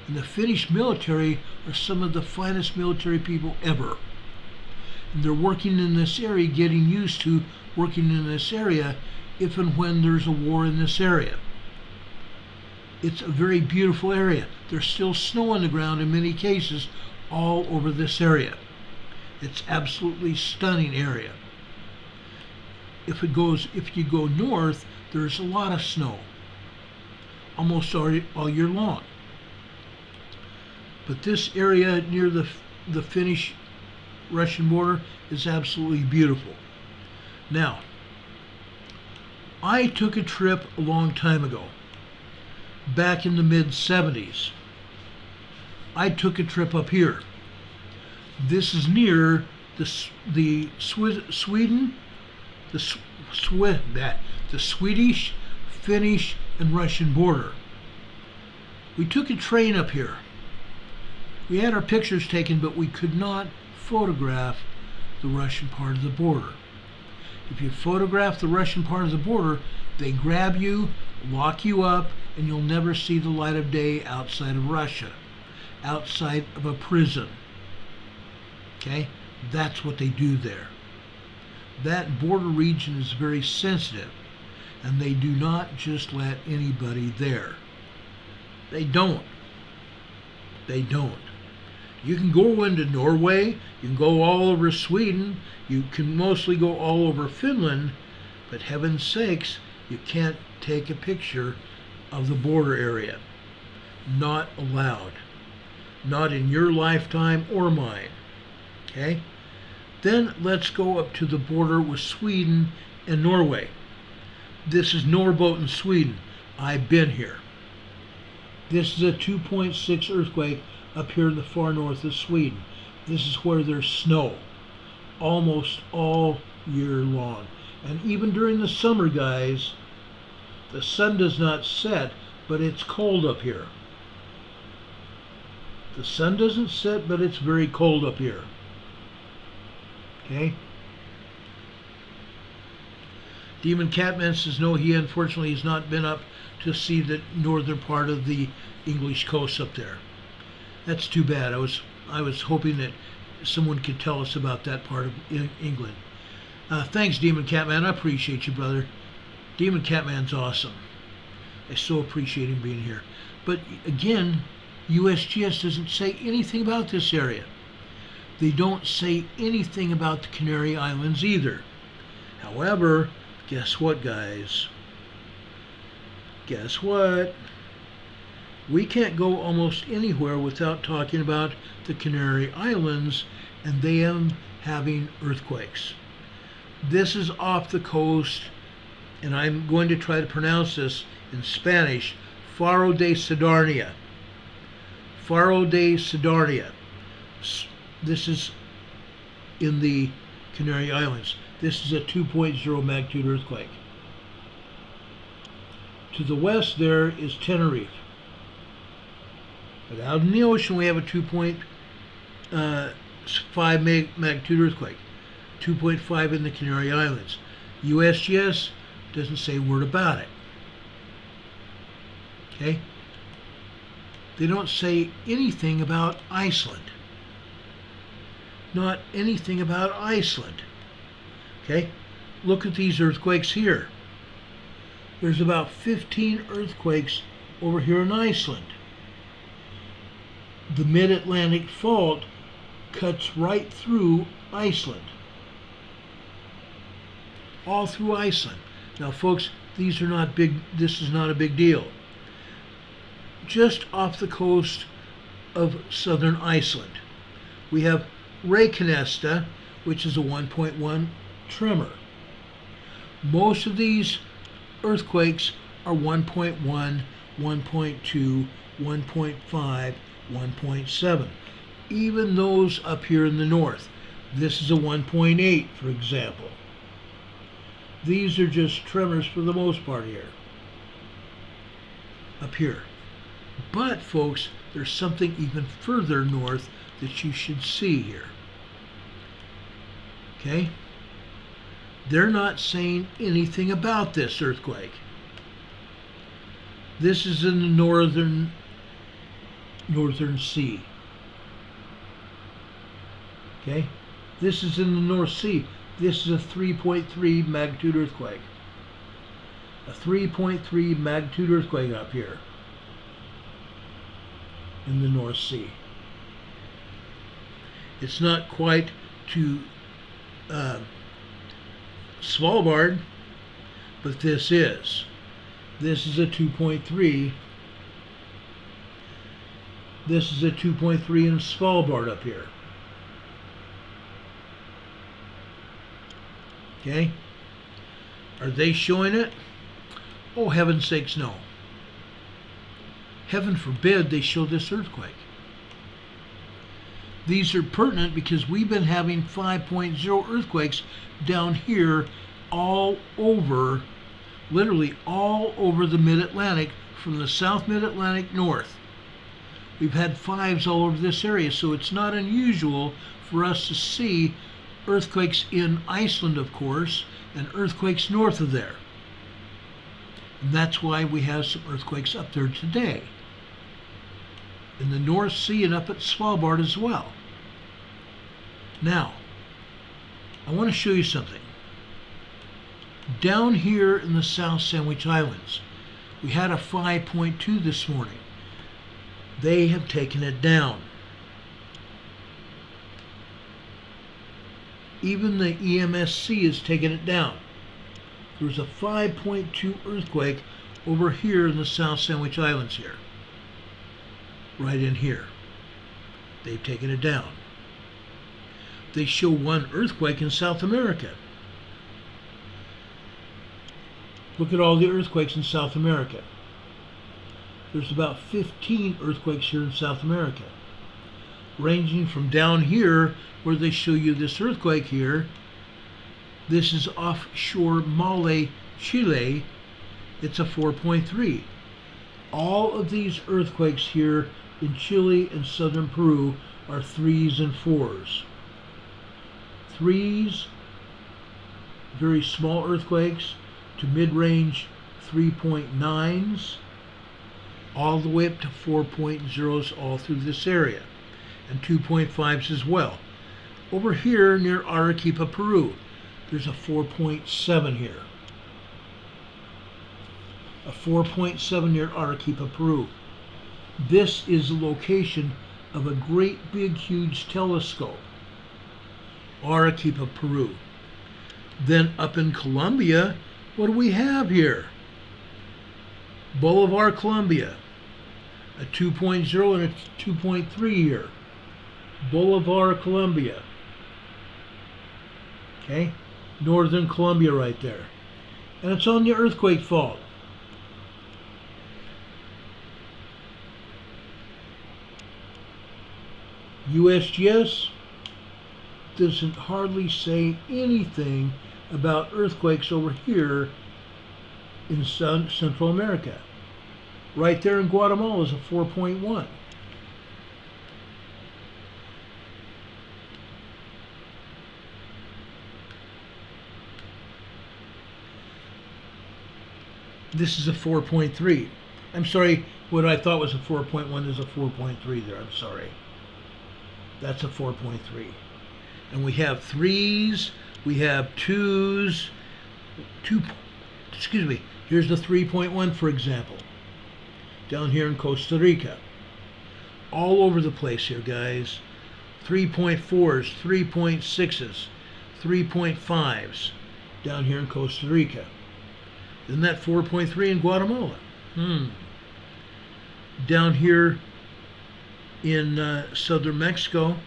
And the Finnish military are some of the finest military people ever. And they're working in this area, getting used to working in this area if and when there's a war in this area. It's a very beautiful area. There's still snow on the ground in many cases all over this area. It's absolutely stunning area. If you go north, there's a lot of snow, almost all year long. But this area near the Finnish-Russian border is absolutely beautiful. Now, I took a trip a long time ago, back in the mid-70s. I took a trip up here. This is near the Swedish, Finnish, and Russian border. We took a train up here. We had our pictures taken, but we could not photograph the Russian part of the border. If you photograph the Russian part of the border, they grab you, lock you up, and you'll never see the light of day outside of Russia, outside of a prison. Okay? That's what they do there. That border region is very sensitive, and they do not just let anybody there. They don't. They don't. You can go into Norway, you can go all over Sweden, you can mostly go all over Finland, but heaven's sakes, you can't take a picture of the border area. Not allowed. Not in your lifetime or mine. Okay? Then let's go up to the border with Sweden and Norway. This is Norrbotten, Sweden. I've been here. This is a 2.6 earthquake up here in the far north of Sweden. This is where there's snow almost all year long. And even during the summer, guys, the sun does not set, but it's cold up here. The sun doesn't set, but it's very cold up here. Okay? Demon Catman says no, he unfortunately has not been up to see the northern part of the English coast up there. That's too bad. I was hoping that someone could tell us about that part of England. Thanks, Demon Catman. I appreciate you, brother. Demon Catman's awesome. I so appreciate him being here. But again, USGS doesn't say anything about this area. They don't say anything about the Canary Islands either. However, guess what, guys? Guess what? We can't go almost anywhere without talking about the Canary Islands and them having earthquakes. This is off the coast, and I'm going to try to pronounce this in Spanish, Faro de Sidarnia. Faro de Sidarnia. This is in the Canary Islands. This is a 2.0 magnitude earthquake. To the west there is Tenerife. But out in the ocean we have a 2.5 magnitude earthquake. 2.5 in the Canary Islands. USGS doesn't say a word about it. Okay? They don't say anything about Iceland. Not anything about Iceland. Okay? Look at these earthquakes here. There's about 15 earthquakes over here in Iceland. The mid-Atlantic fault cuts right through Iceland. All through Iceland. Now, folks, these are not big, this is not a big deal. Just off the coast of southern Iceland, we have Reykjanesta, which is a 1.1 tremor. Most of these earthquakes are 1.1, 1.2, 1.5, 1.7. Even those up here in the north. This is a 1.8, for example. These are just tremors for the most part here. Up here. But, folks, there's something even further north that you should see here. Okay? They're not saying anything about this earthquake. This is in the northern sea. Okay? This is in the North Sea. This is a 3.3 magnitude earthquake. A 3.3 magnitude earthquake up here in the North Sea. It's not quite to Svalbard, but this is. This is a 2.3. This is a 2.3 in Svalbard up here. Okay? Are they showing it? Oh, heaven's sakes, no. Heaven forbid they show this earthquake. These are pertinent because we've been having 5.0 earthquakes down here all over, literally all over the mid-Atlantic, from the South Mid-Atlantic north. We've had 5s all over this area, so it's not unusual for us to see earthquakes in Iceland, of course, and earthquakes north of there. And that's why we have some earthquakes up there today. In the North Sea and up at Svalbard as well. Now, I want to show you something. Down here in the South Sandwich Islands, we had a 5.2 this morning. They have taken it down. Even the EMSC has taken it down. There's a 5.2 earthquake over here in the South Sandwich Islands here. Right in here. They've taken it down. They show one earthquake in South America. Look at all the earthquakes in South America. There's about 15 earthquakes here in South America, ranging from down here where they show you this earthquake here. This is offshore Male, Chile. It's a 4.3. All of these earthquakes here in Chile and southern Peru are 3s and 4s. 3s, very small earthquakes, to mid-range 3.9s, all the way up to 4.0s all through this area, and 2.5s as well. Over here near Arequipa, Peru, there's a 4.7 here. A 4.7 near Arequipa, Peru. This is the location of a great big huge telescope. Arequipa, Peru. Then up in Colombia, what do we have here? Bolivar, Colombia. A 2.0 and a 2.3 here. Bolivar, Colombia. Okay, northern Colombia right there. And it's on the earthquake fault. USGS doesn't hardly say anything about earthquakes over here in Central America. Right there in Guatemala is a 4.1. This is a 4.3. I'm sorry, what I thought was a 4.1 is a 4.3 there. I'm sorry. That's a 4.3. And we have 3s, we have 2s, excuse me, here's the 3.1 for example, down here in Costa Rica. All over the place here, guys. 3.4s, 3.6s, 3.5s down here in Costa Rica. Isn't that 4.3 in Guatemala? Down here in southern Mexico,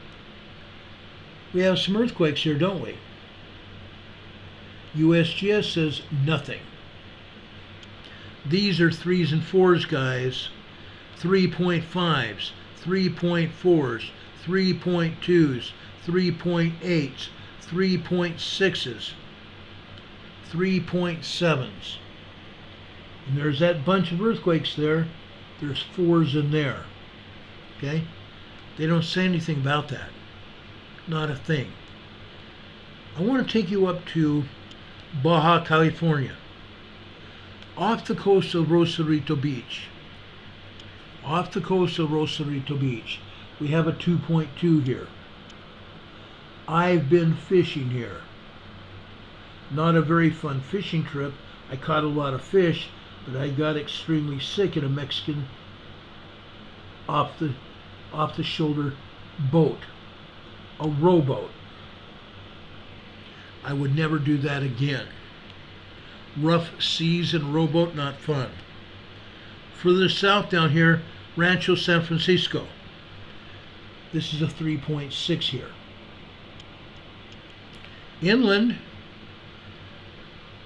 we have some earthquakes here, don't we? USGS says nothing. These are 3s and 4s, guys. 3.5s, 3.4s, 3.2s, 3.8s, 3.6s, 3.7s. And there's that bunch of earthquakes there. There's 4s in there. Okay? They don't say anything about that. Not a thing. I want to take you up to Baja California. Off the coast of Rosarito Beach. Off the coast of Rosarito Beach. We have a 2.2 here. I've been fishing here. Not a very fun fishing trip. I caught a lot of fish, but I got extremely sick in a Mexican off the shoulder boat, a rowboat. I would never do that again. Rough seas and rowboat, not fun. Further south down here, Rancho San Francisco. This is a 3.6 here. Inland,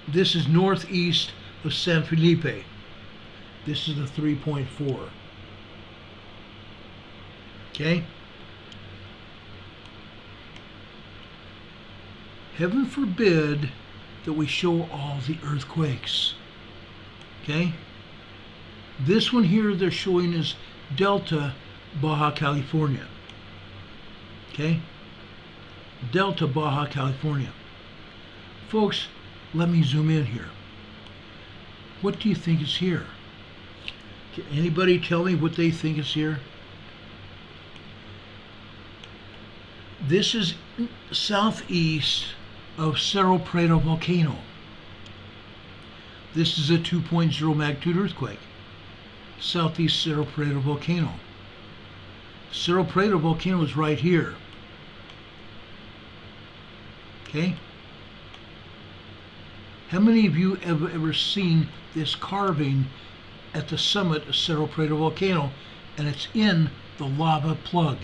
this is northeast of San Felipe. This is a 3.4. Okay? Heaven forbid that we show all the earthquakes. Okay? This one here they're showing is Delta, Baja California. Okay? Delta, Baja California. Folks, let me zoom in here. What do you think is here? Can anybody tell me what they think is here? This is southeast of Cerro Prado volcano. This is a 2.0 magnitude earthquake. Southeast Cerro Prado volcano. Cerro Prado volcano is right here. Okay? How many of you have ever seen this carving at the summit of Cerro Prado volcano, and it's in the lava plug?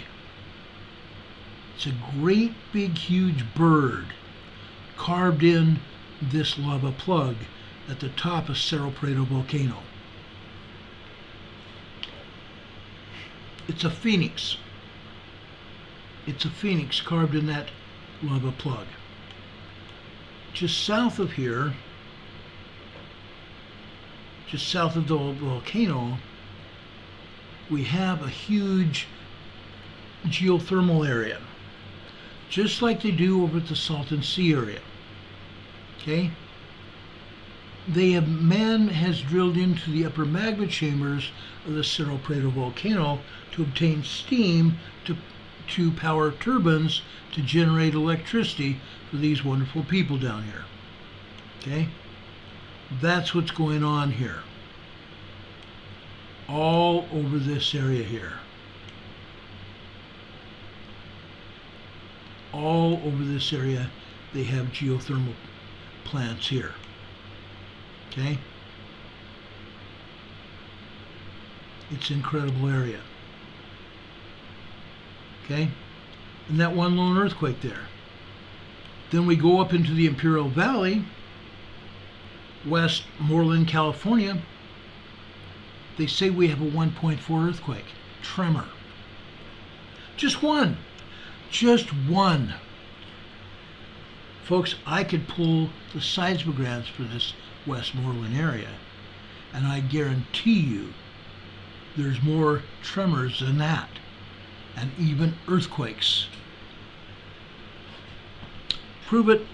It's a great big huge bird carved in this lava plug at the top of Cerro Prado volcano. It's a phoenix. It's a phoenix carved in that lava plug. Just south of here, just south of the volcano, we have a huge geothermal area. just like they do over at the Salton Sea area. Okay? Man has drilled into the upper magma chambers of the Cerro Prado volcano to obtain steam to power turbines to generate electricity for these wonderful people down here. Okay? That's what's going on here. All over this area here. All over this area, they have geothermal plants here. Okay? It's an incredible area. Okay? And that one lone earthquake there. Then we go up into the Imperial Valley, Westmoreland, California. They say we have a 1.4 earthquake, tremor. Just one. Just one. Folks, I could pull the seismographs for this Westmoreland area, and I guarantee you there's more tremors than that, and even earthquakes. Prove it.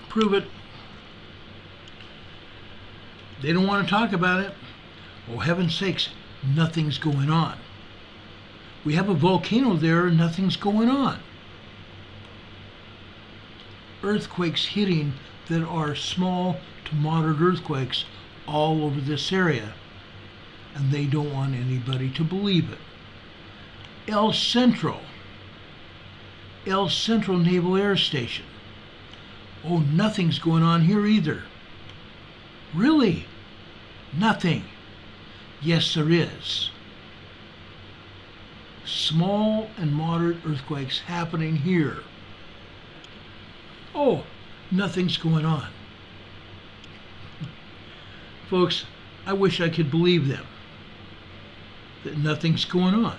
Prove it. They don't want to talk about it. Oh, heaven's sakes, nothing's going on. We have a volcano there and nothing's going on. Earthquakes hitting that are small to moderate earthquakes all over this area, and they don't want anybody to believe it. El Centro Naval Air Station. Oh, nothing's going on here either. Really? Nothing. Yes, there is. Small and moderate earthquakes happening here. Oh, nothing's going on. Folks, I wish I could believe them, that nothing's going on.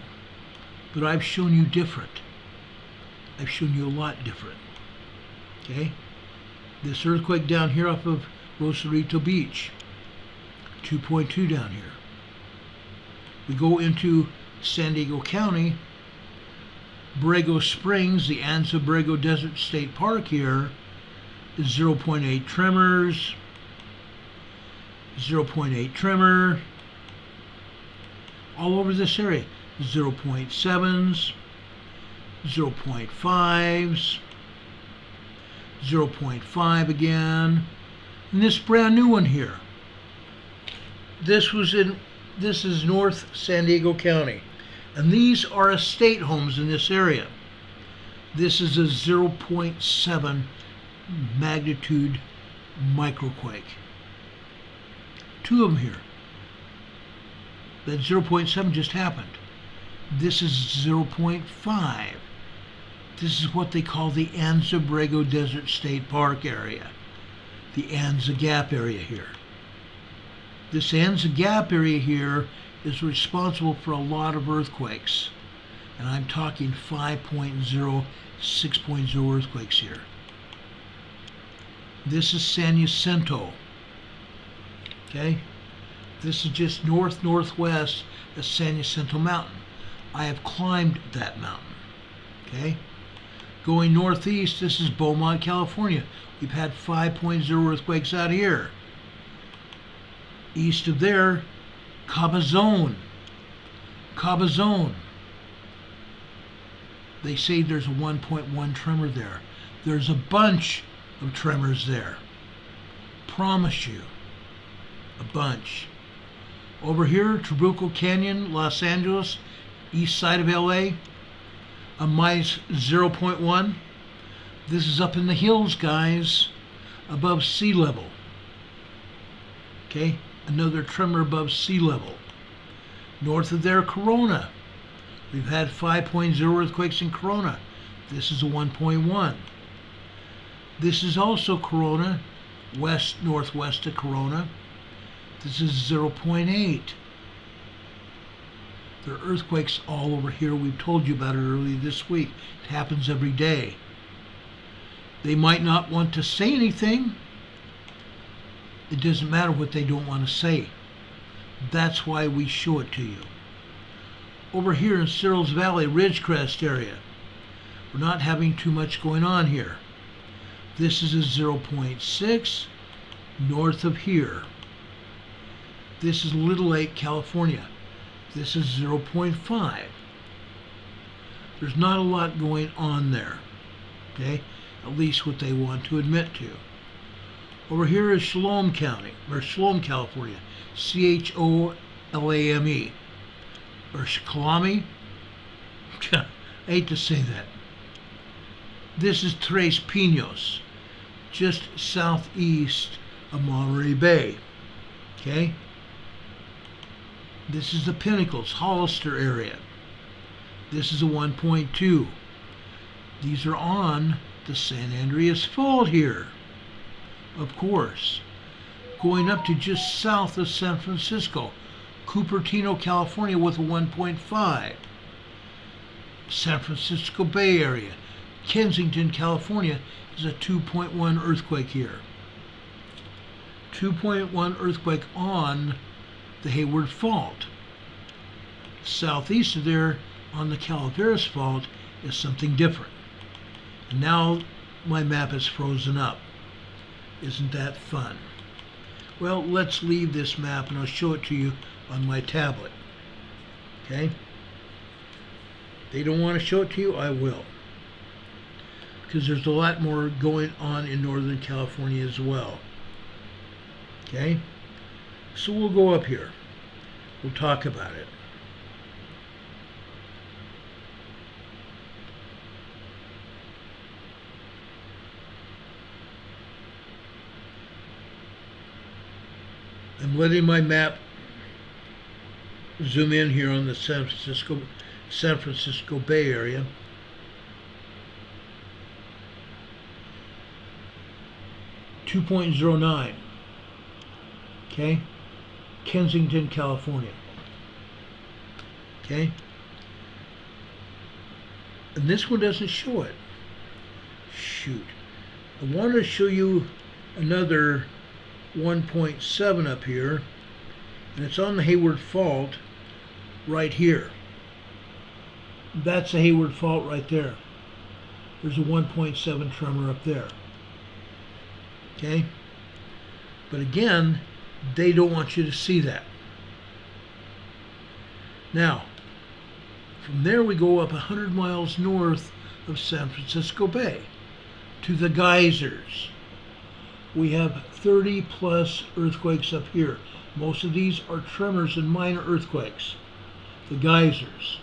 But I've shown you different. I've shown you a lot different. Okay? This earthquake down here off of Rosarito Beach, 2.2 down here. We go into San Diego County, Borrego Springs, the Anza Borrego Desert State Park here is 0.8 tremors, 0.8 tremor. All over this area, 0.7s, 0.5s, 0.5 again, and this brand new one here. This is North San Diego County, and these are estate homes in this area. This is a 0.7 magnitude microquake. Two of them here. That 0.7 just happened. This is 0.5. This is what they call the Anza Borrego Desert State Park area, the Anza Gap area here. This Anza Gap area here is responsible for a lot of earthquakes, and I'm talking 5.0, 6.0 earthquakes here. This is San Jacinto. Okay? This is just northwest of San Jacinto Mountain. I have climbed that mountain. Okay? Going northeast, this is Beaumont, California. We've had 5.0 earthquakes out here. East of there, Cabazon. Cabazon. They say there's a 1.1 tremor there. There's a bunch of tremors there. Promise you. A bunch. Over here, Trabuco Canyon, Los Angeles, east side of LA, a minus 0.1. This is up in the hills, guys, above sea level. Okay, another tremor above sea level. North of there, Corona. We've had 5.0 earthquakes in Corona. This is a 1.1. This is also Corona, northwest of Corona. This is 0.8. There are earthquakes all over here. We've told you about it earlier this week. It happens every day. They might not want to say anything. It doesn't matter what they don't want to say. That's why we show it to you. Over here in Cyril's Valley, Ridgecrest area, we're not having too much going on here. This is a 0.6 north of here. This is Little Lake, California. This is 0.5. There's not a lot going on there, okay? At least what they want to admit to. Over here is Shalom County, or Shalom, California, Cholame, or Shkalami. I hate to say that. This is Tres Pinos, just southeast of Monterey Bay, okay? This is the Pinnacles, Hollister area. This is a 1.2. These are on the San Andreas Fault here, of course. Going up to just south of San Francisco, Cupertino, California with a 1.5. San Francisco Bay Area, Kensington, California is a 2.1 earthquake here. 2.1 earthquake on the Hayward Fault. Southeast of there on the Calaveras Fault is something different. And now my map is frozen up. Isn't that fun? Well, let's leave this map and I'll show it to you on my tablet. Okay? They don't want to show it to you, I will. Because there's a lot more going on in Northern California as well. Okay? So we'll go up here. We'll talk about it. I'm letting my map zoom in here on the San Francisco Bay Area. .09. Okay? Kensington, California. Okay? And this one doesn't show it. Shoot. I wanted to show you another 1.7 up here, and it's on the Hayward Fault right here. That's the Hayward Fault right there. There's a 1.7 tremor up there. Okay? But again, they don't want you to see that. Now, from there we go up 100 miles north of San Francisco Bay to the geysers. We have 30 plus earthquakes up here. Most of these are tremors and minor earthquakes. The geysers.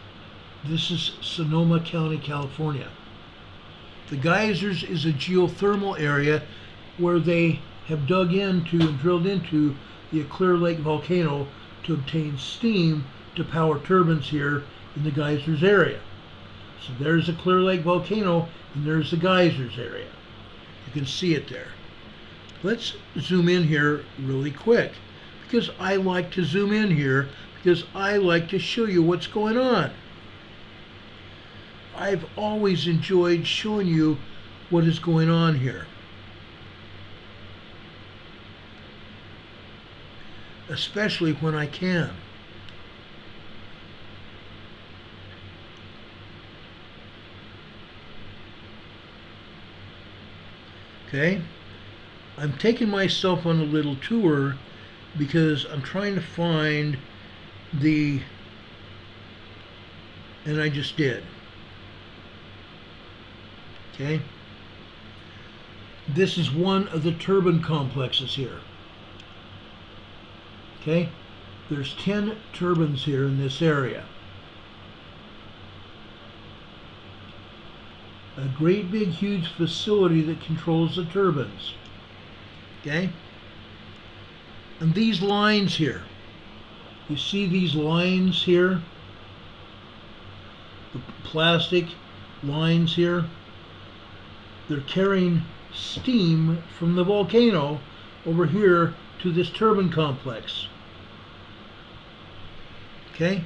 This is Sonoma County, California. The geysers is a geothermal area where they have dug into and drilled into the Clear Lake volcano to obtain steam to power turbines here in the geysers area. So there's the Clear Lake volcano and there's the geysers area. You can see it there. Let's zoom in here really quick because I like to zoom in here because I like to show you what's going on. I've always enjoyed showing you what is going on here. Especially when I can. Okay? I'm taking myself on a little tour because I'm trying to find the, and I just did. Okay? This is one of the turbine complexes here. Okay? There's 10 turbines here in this area. A great big huge facility that controls the turbines. Okay? And these lines here, you see these lines here? The plastic lines here? They're carrying steam from the volcano over here to this turbine complex. Okay?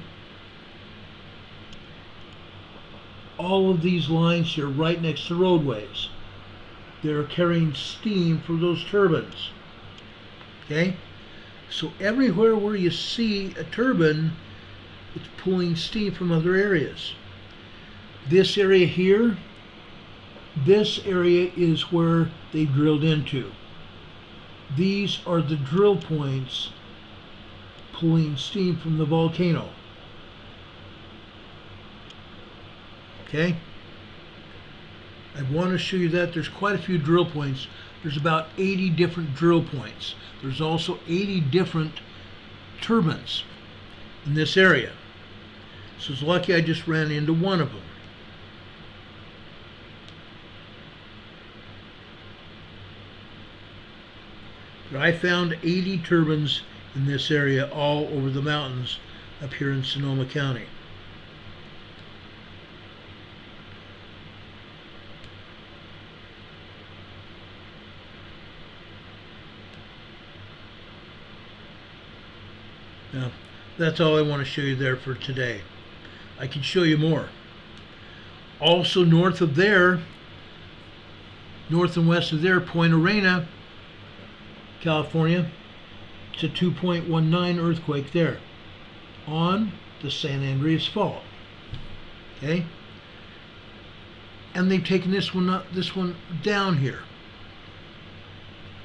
All of these lines here right next to roadways. They're carrying steam for those turbines. Okay? So everywhere where you see a turbine, It's pulling steam from other areas. This area here, this area is where they drilled into. These are the drill points pulling steam from the volcano. Okay? I want to show you that there's quite a few drill points. There's about 80 different drill points. There's also 80 different turbines in this area. So it's lucky I just ran into one of them. But I found 80 turbines in this area all over the mountains up here in Sonoma County. Now, that's all I want to show you there for today. I can show you more. Also north of there, north and west of there, Point Arena, California, it's a 2.19 earthquake there on the San Andreas Fault. Okay? And they've taken this one down here.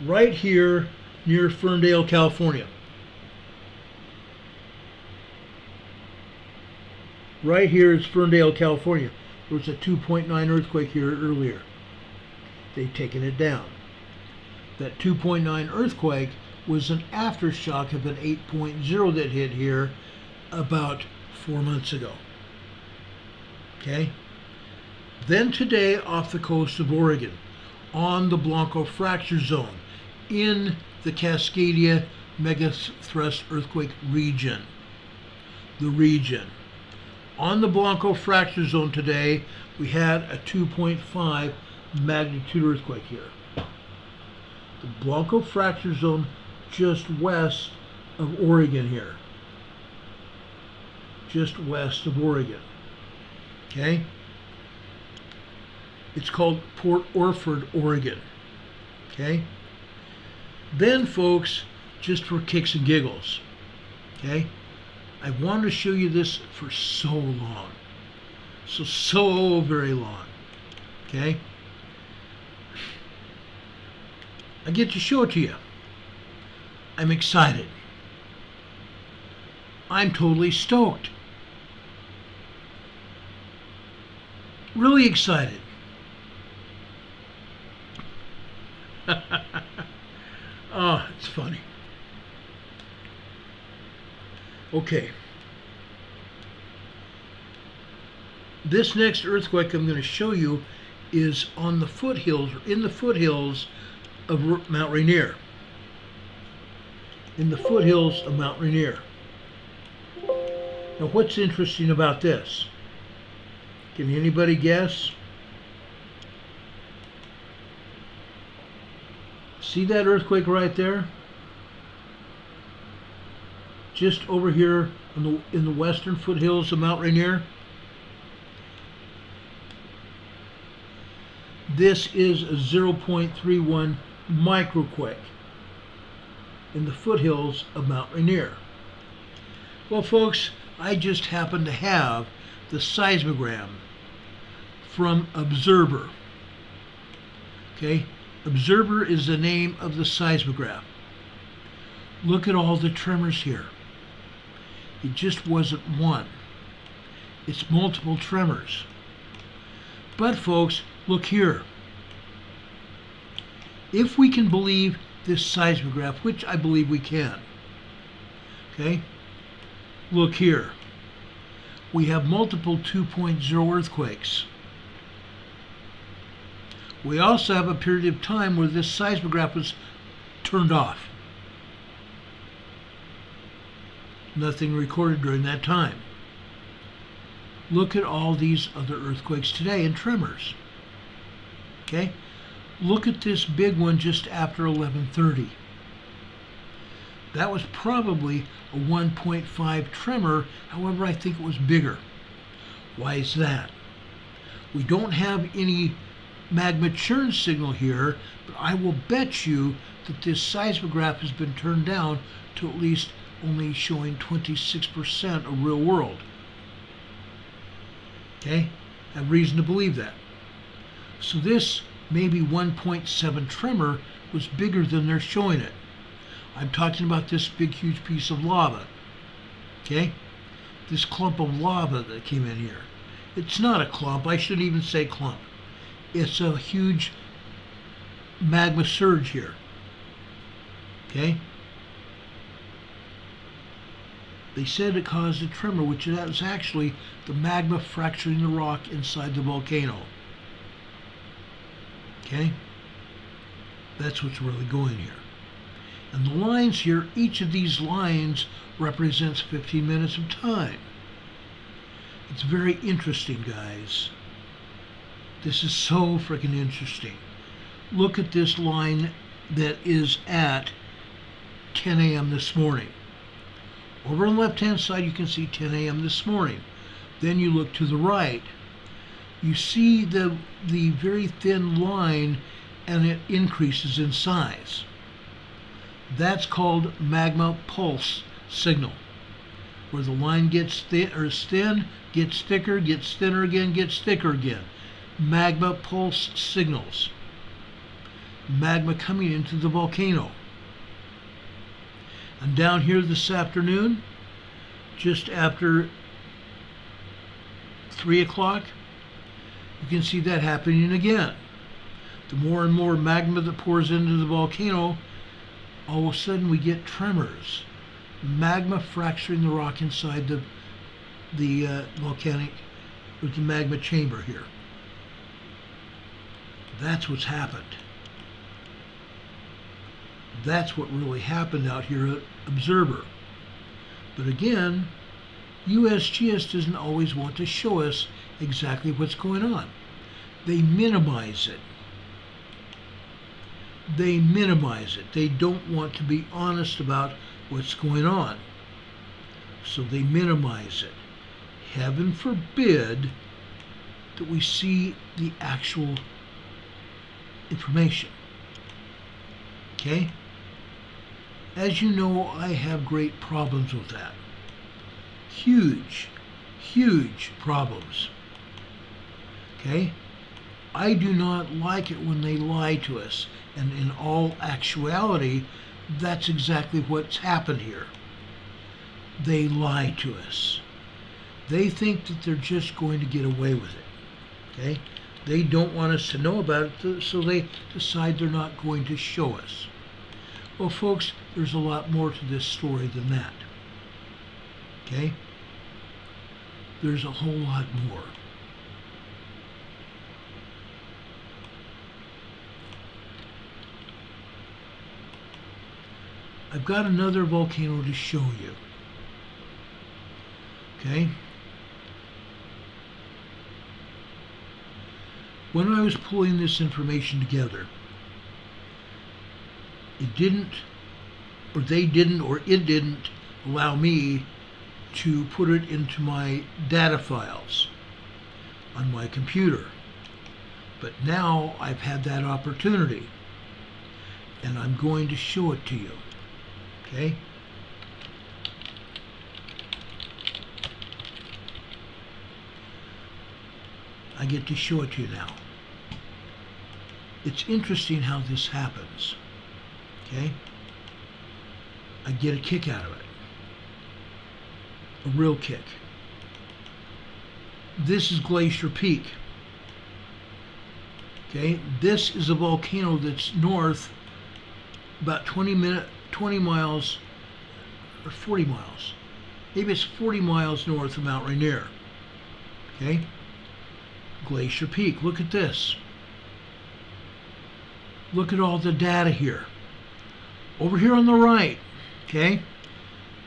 Right here near Ferndale, California. Right here is Ferndale, California. There was a 2.9 earthquake here earlier. They've taken it down. That 2.9 earthquake was an aftershock of an 8.0 that hit here about 4 months ago. Okay? Then today off the coast of Oregon, on the Blanco fracture zone, in the Cascadia megathrust earthquake region. The region. On the Blanco fracture zone today, we had a 2.5 magnitude earthquake here. The Blanco fracture zone just west of Oregon here. Just west of Oregon. Okay? It's called Port Orford, Oregon. Okay? Then, folks, just for kicks and giggles, okay? I wanted to show you this for so long. So very long. Okay? I get to show it to you. I'm excited. I'm totally stoked. Really excited. Oh, it's funny. Okay. This next earthquake I'm going to show you is on the foothills, or in the foothills of Mount Rainier. In the foothills of Mount Rainier. Now, what's interesting about this? Can anybody guess? See that earthquake right there? Just over here in the western foothills of Mount Rainier. This is a 0.31 microquake in the foothills of Mount Rainier. Well, folks, I just happen to have the seismogram from Observer. Okay? Observer is the name of the seismograph. Look at all the tremors here. It just wasn't one. It's multiple tremors. But folks, look here. If we can believe this seismograph, which I believe we can, okay? Look here. We have multiple 2.0 earthquakes. We also have a period of time where this seismograph was turned off. Nothing recorded during that time. Look at all these other earthquakes today and tremors. Okay? Look at this big one just after 11:30. That was probably a 1.5 tremor, however, I think it was bigger. Why is that? We don't have any magma churn signal here, but I will bet you that this seismograph has been turned down to at least only showing 26% of real world. Okay? I have reason to believe that. So this maybe 1.7 tremor was bigger than they're showing it. I'm talking about this big, huge piece of lava. Okay? This clump of lava that came in here. It's not a clump. I shouldn't even say clump. It's a huge magma surge here. Okay? They said it caused a tremor, which is actually the magma fracturing the rock inside the volcano. Okay? That's what's really going here. And the lines here, each of these lines represents 15 minutes of time. It's very interesting, guys. This is so freaking interesting. Look at this line that is at 10 a.m. this morning. Over on the left-hand side, you can see 10 a.m. this morning. Then you look to the right. You see the very thin line, and it increases in size. That's called magma pulse signal, where the line gets thin, gets thicker, gets thinner again, gets thicker again. Magma pulse signals. Magma coming into the volcano. And down here this afternoon, just after 3 o'clock, you can see that happening again. The more and more magma that pours into the volcano, all of a sudden we get tremors. Magma fracturing the rock inside the volcanic, or the magma chamber here. That's what's happened. That's what really happened out here at Observer. But again, USGS doesn't always want to show us exactly what's going on. They minimize it. They minimize it. They don't want to be honest about what's going on. So they minimize it. Heaven forbid that we see the actual information. Okay? As you know, I have great problems with that. Huge, huge problems. Okay? I do not like it when they lie to us. And in all actuality, that's exactly what's happened here. They lie to us. They think that they're just going to get away with it. Okay? They don't want us to know about it, so they decide they're not going to show us. Well, folks, there's a lot more to this story than that. Okay? There's a whole lot more. I've got another volcano to show you. Okay? When I was pulling this information together, it didn't allow me to put it into my data files on my computer. But now I've had that opportunity, and I'm going to show it to you. Okay? I get to show it to you now. It's interesting how this happens. Okay? I get a kick out of it. A real kick. This is Glacier Peak. Okay? This is a volcano that's north about 20 miles or 40 miles. Maybe it's 40 miles north of Mount Rainier. Okay? Glacier Peak. Look at this. Look at all the data here. Over here on the right, okay?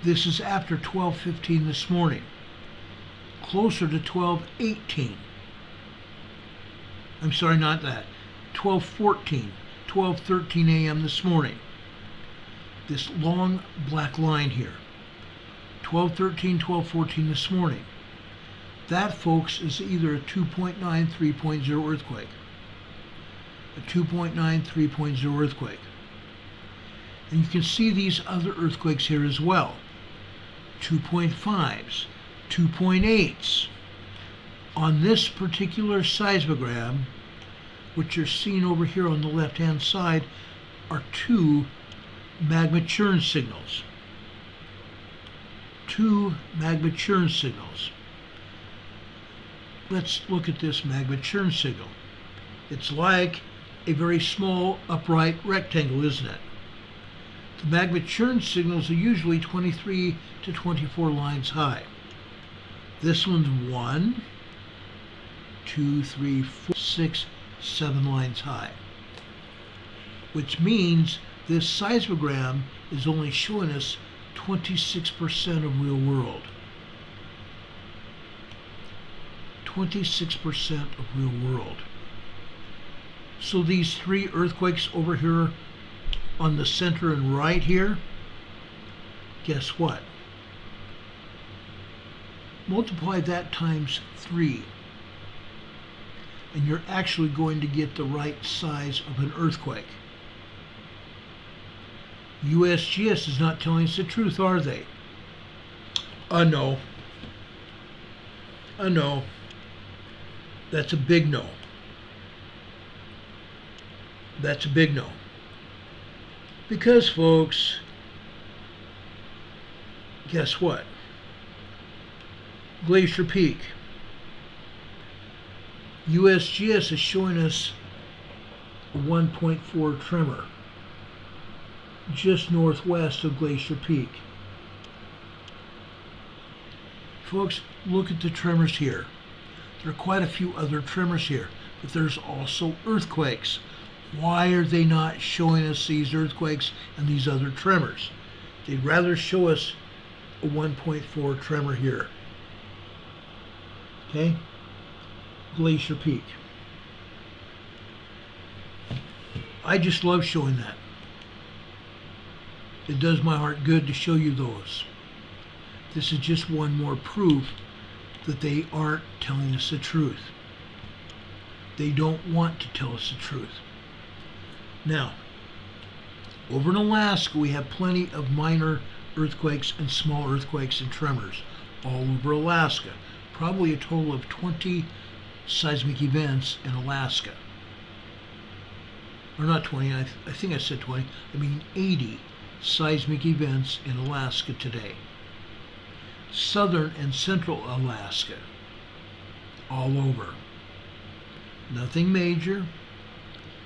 This is after 12:15 this morning. Closer to 12:18. I'm sorry, not that. 12:14, 12:13 a.m. this morning. This long black line here. 12:13, 12:14 this morning. That, folks, is either a 2.9, 3.0 earthquake. A 2.9, 3.0 earthquake. And you can see these other earthquakes here as well. 2.5s, 2.8s. On this particular seismogram, which you're seeing over here on the left-hand side, are 2 magma churn signals. 2 magma churn signals. Let's look at this magma churn signal. It's like a very small upright rectangle, isn't it? The magma churn signals are usually 23 to 24 lines high. This one's 1, 2, 3, 4, 6, 7 lines high. Which means this seismogram is only showing us 26% of real world. 26% of real world. So these 3 earthquakes over here on the center and right here, guess what? Multiply that times 3, and you're actually going to get the right size of an earthquake. USGS is not telling us the truth, are they? No. No. That's a big no. That's a big no. Because, folks, guess what? Glacier Peak. USGS is showing us a 1.4 tremor just northwest of Glacier Peak. Folks, look at the tremors here. There are quite a few other tremors here, but there's also earthquakes. Why are they not showing us these earthquakes and these other tremors? They'd rather show us a 1.4 tremor here. Okay? Glacier Peak. I just love showing that. It does my heart good to show you those. This is just one more proof that they aren't telling us the truth. They don't want to tell us the truth. Now, over in Alaska, we have plenty of minor earthquakes and small earthquakes and tremors all over Alaska. Probably a total of 20 seismic events in Alaska. Or not 20, I think I said 20. I mean 80 seismic events in Alaska today. Southern and central Alaska, all over. Nothing major,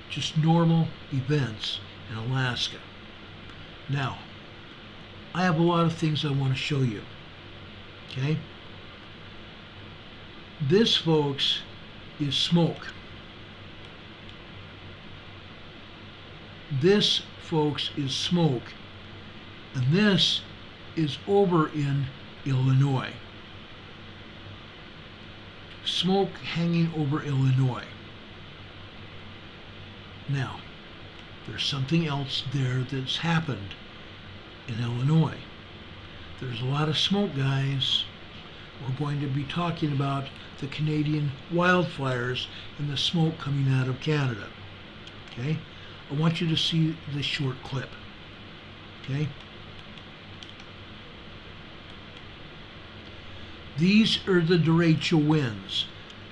just normal events in Alaska. Now, I have a lot of things I want to show you. Okay? This, folks, is smoke. This, folks, is smoke. And this is over in Illinois. Smoke hanging over Illinois. Now, there's something else there that's happened in Illinois. There's a lot of smoke, guys. We're going to be talking about the Canadian wildfires and the smoke coming out of Canada. Okay? I want you to see this short clip. Okay? These are the derecho winds.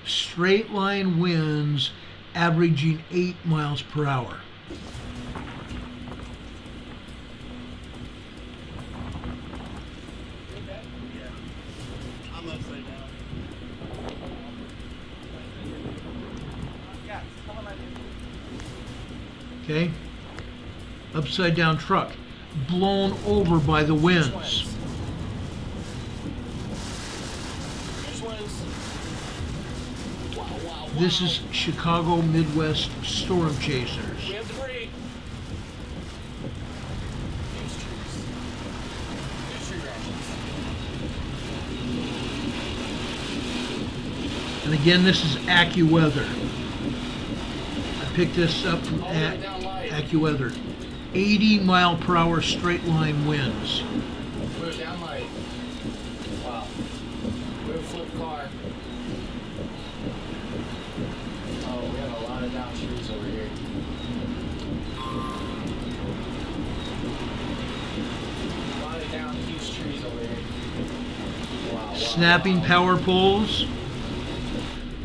Straight line winds averaging 8 miles per hour. I'm upside down. Okay? Upside down truck. Blown over by the winds. This is Chicago Midwest storm chasers. We have debris. Huge trees. Huge tree branches. And again, this is Accuweather. I picked this up from Accuweather. 80 mile per hour straight line winds. We're down light. Wow. We're a flip car. Oh, we have a lot of down trees over here. A lot of down huge trees over here. snapping power poles,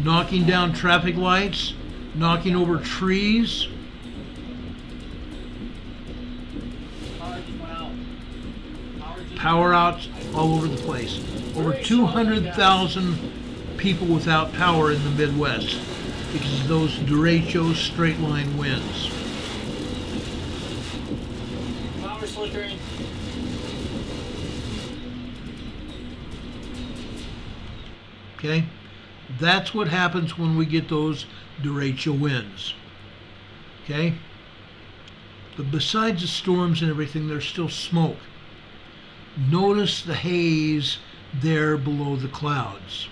knocking down traffic lights, knocking over trees. Power outs all over the place. Over 200,000 people without power in the Midwest because of those derecho straight line winds. Power flickering. Okay? That's what happens when we get those derecho winds. Okay? But besides the storms and everything, there's still smoke. Notice the haze there below the clouds.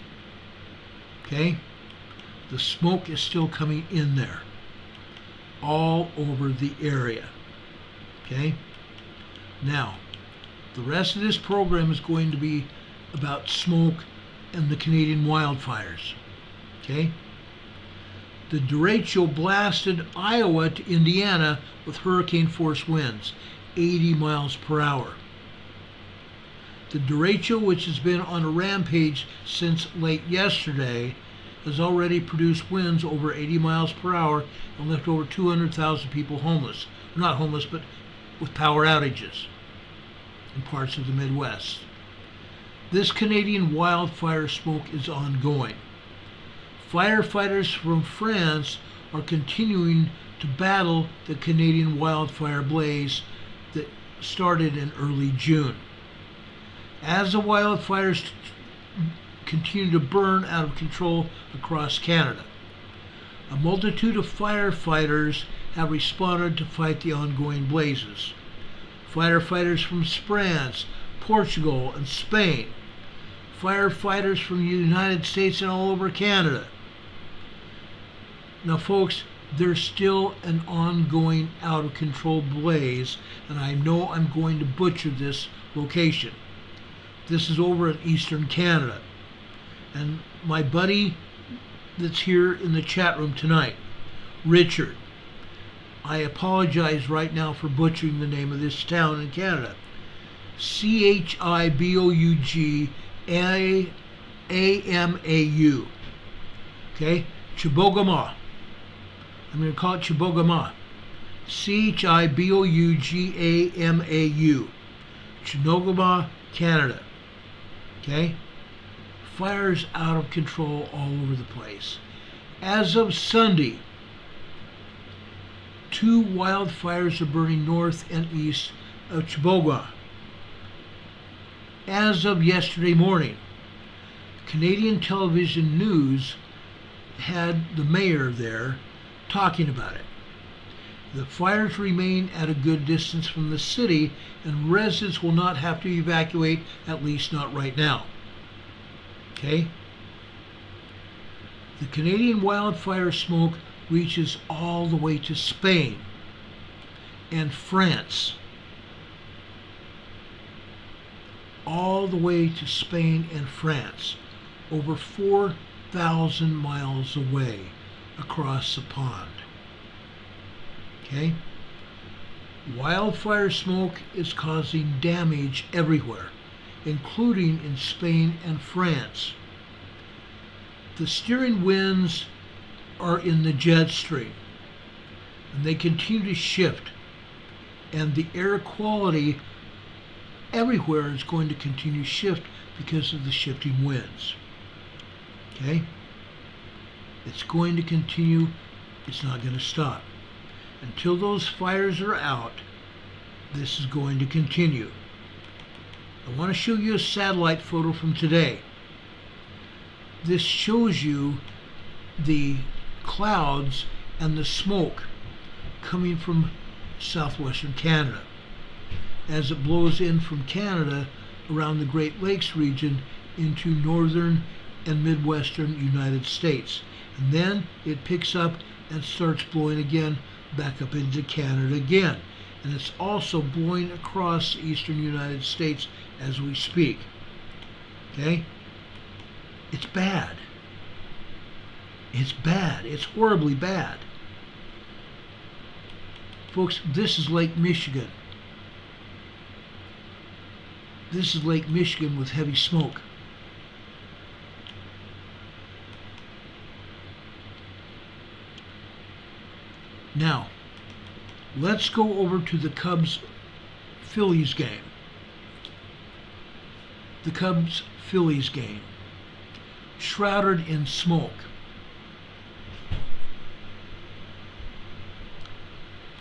Okay? The smoke is still coming in there. All over the area. Okay? Now, the rest of this program is going to be about smoke and the Canadian wildfires. Okay? The derecho blasted Iowa to Indiana with hurricane force winds, 80 miles per hour. The derecho, which has been on a rampage since late yesterday, has already produced winds over 80 miles per hour and left over 200,000 people homeless. Not homeless, but with power outages in parts of the Midwest. This Canadian wildfire smoke is ongoing. Firefighters from France are continuing to battle the Canadian wildfire blaze that started in early June. As the wildfires continue to burn out of control across Canada, a multitude of firefighters have responded to fight the ongoing blazes. Firefighters from France, Portugal, and Spain, firefighters from the United States and all over Canada. Now, folks, there's still an ongoing out-of-control blaze, and I know I'm going to butcher this location. This is over in eastern Canada. And my buddy that's here in the chat room tonight, Richard, I apologize right now for butchering the name of this town in Canada. Chibougamaau. Okay? Chibougamau. I'm going to call it Chibougamau. Chibougamaau. Chibougamau, Canada. Okay? Fires out of control all over the place. As of Sunday, 2 wildfires are burning north and east of Chibougamau. As of yesterday morning, Canadian television news had the mayor there talking about it. The fires remain at a good distance from the city, and residents will not have to evacuate, at least not right now. Okay? The Canadian wildfire smoke reaches all the way to Spain and France. All the way to Spain and France, over 4,000 miles away across the pond. Okay? Wildfire smoke is causing damage everywhere, including in Spain and France. The steering winds are in the jet stream, and they continue to shift, and the air quality everywhere is going to continue to shift because of the shifting winds. Okay? It's going to continue. It's not going to stop. Until those fires are out, this is going to continue. I want to show you a satellite photo from today. This shows you the clouds and the smoke coming from southwestern Canada as it blows in from Canada around the Great Lakes region into northern and midwestern United States. And then it picks up and starts blowing again back up into Canada again. And it's also blowing across the eastern United States as we speak. Okay? It's bad. It's bad. It's horribly bad. Folks, this is Lake Michigan. This is Lake Michigan with heavy smoke. Now, let's go over to the Cubs-Phillies game. The Cubs-Phillies game. Shrouded in smoke.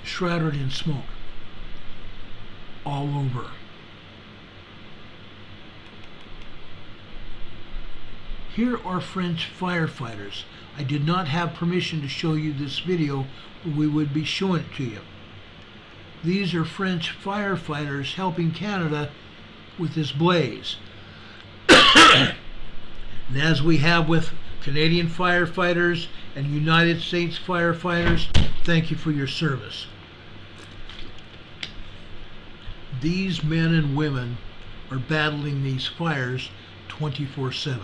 Shrouded in smoke. All over. Here are French firefighters. I did not have permission to show you this video, or we would be showing it to you. These are French firefighters helping Canada with this blaze. And as we have with Canadian firefighters and United States firefighters, thank you for your service. These men and women are battling these fires 24/7.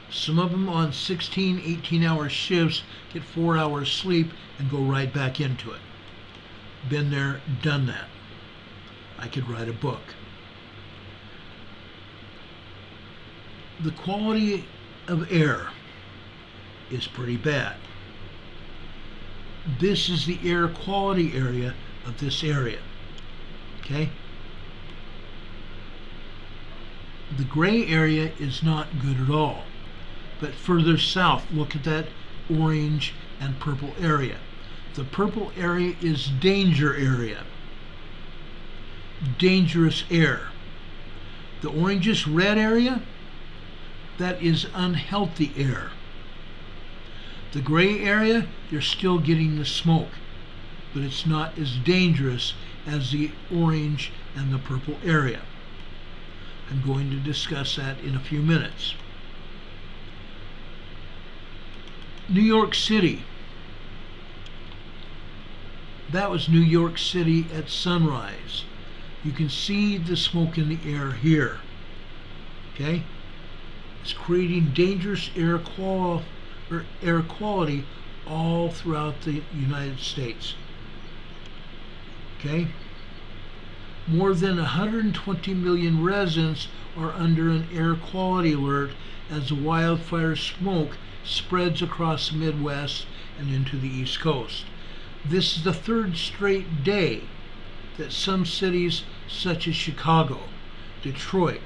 Some of them on 16, 18-hour shifts get 4 hours sleep and go right back into it. Been there, done that. I could write a book. The quality of air is pretty bad. This is the air quality area of this area. Okay? The gray area is not good at all. But further south, look at that orange and purple area. The purple area is danger area. Dangerous air. The orangish red area, that is unhealthy air. The gray area, you're still getting the smoke, but it's not as dangerous as the orange and the purple area. I'm going to discuss that in a few minutes. New York City. That was New York City at sunrise. You can see the smoke in the air here. Okay? It's creating dangerous air quality all throughout the United States. Okay? More than 120 million residents are under an air quality alert as the wildfire smoke spreads across the Midwest and into the East Coast. This is the third straight day that some cities such as Chicago, Detroit,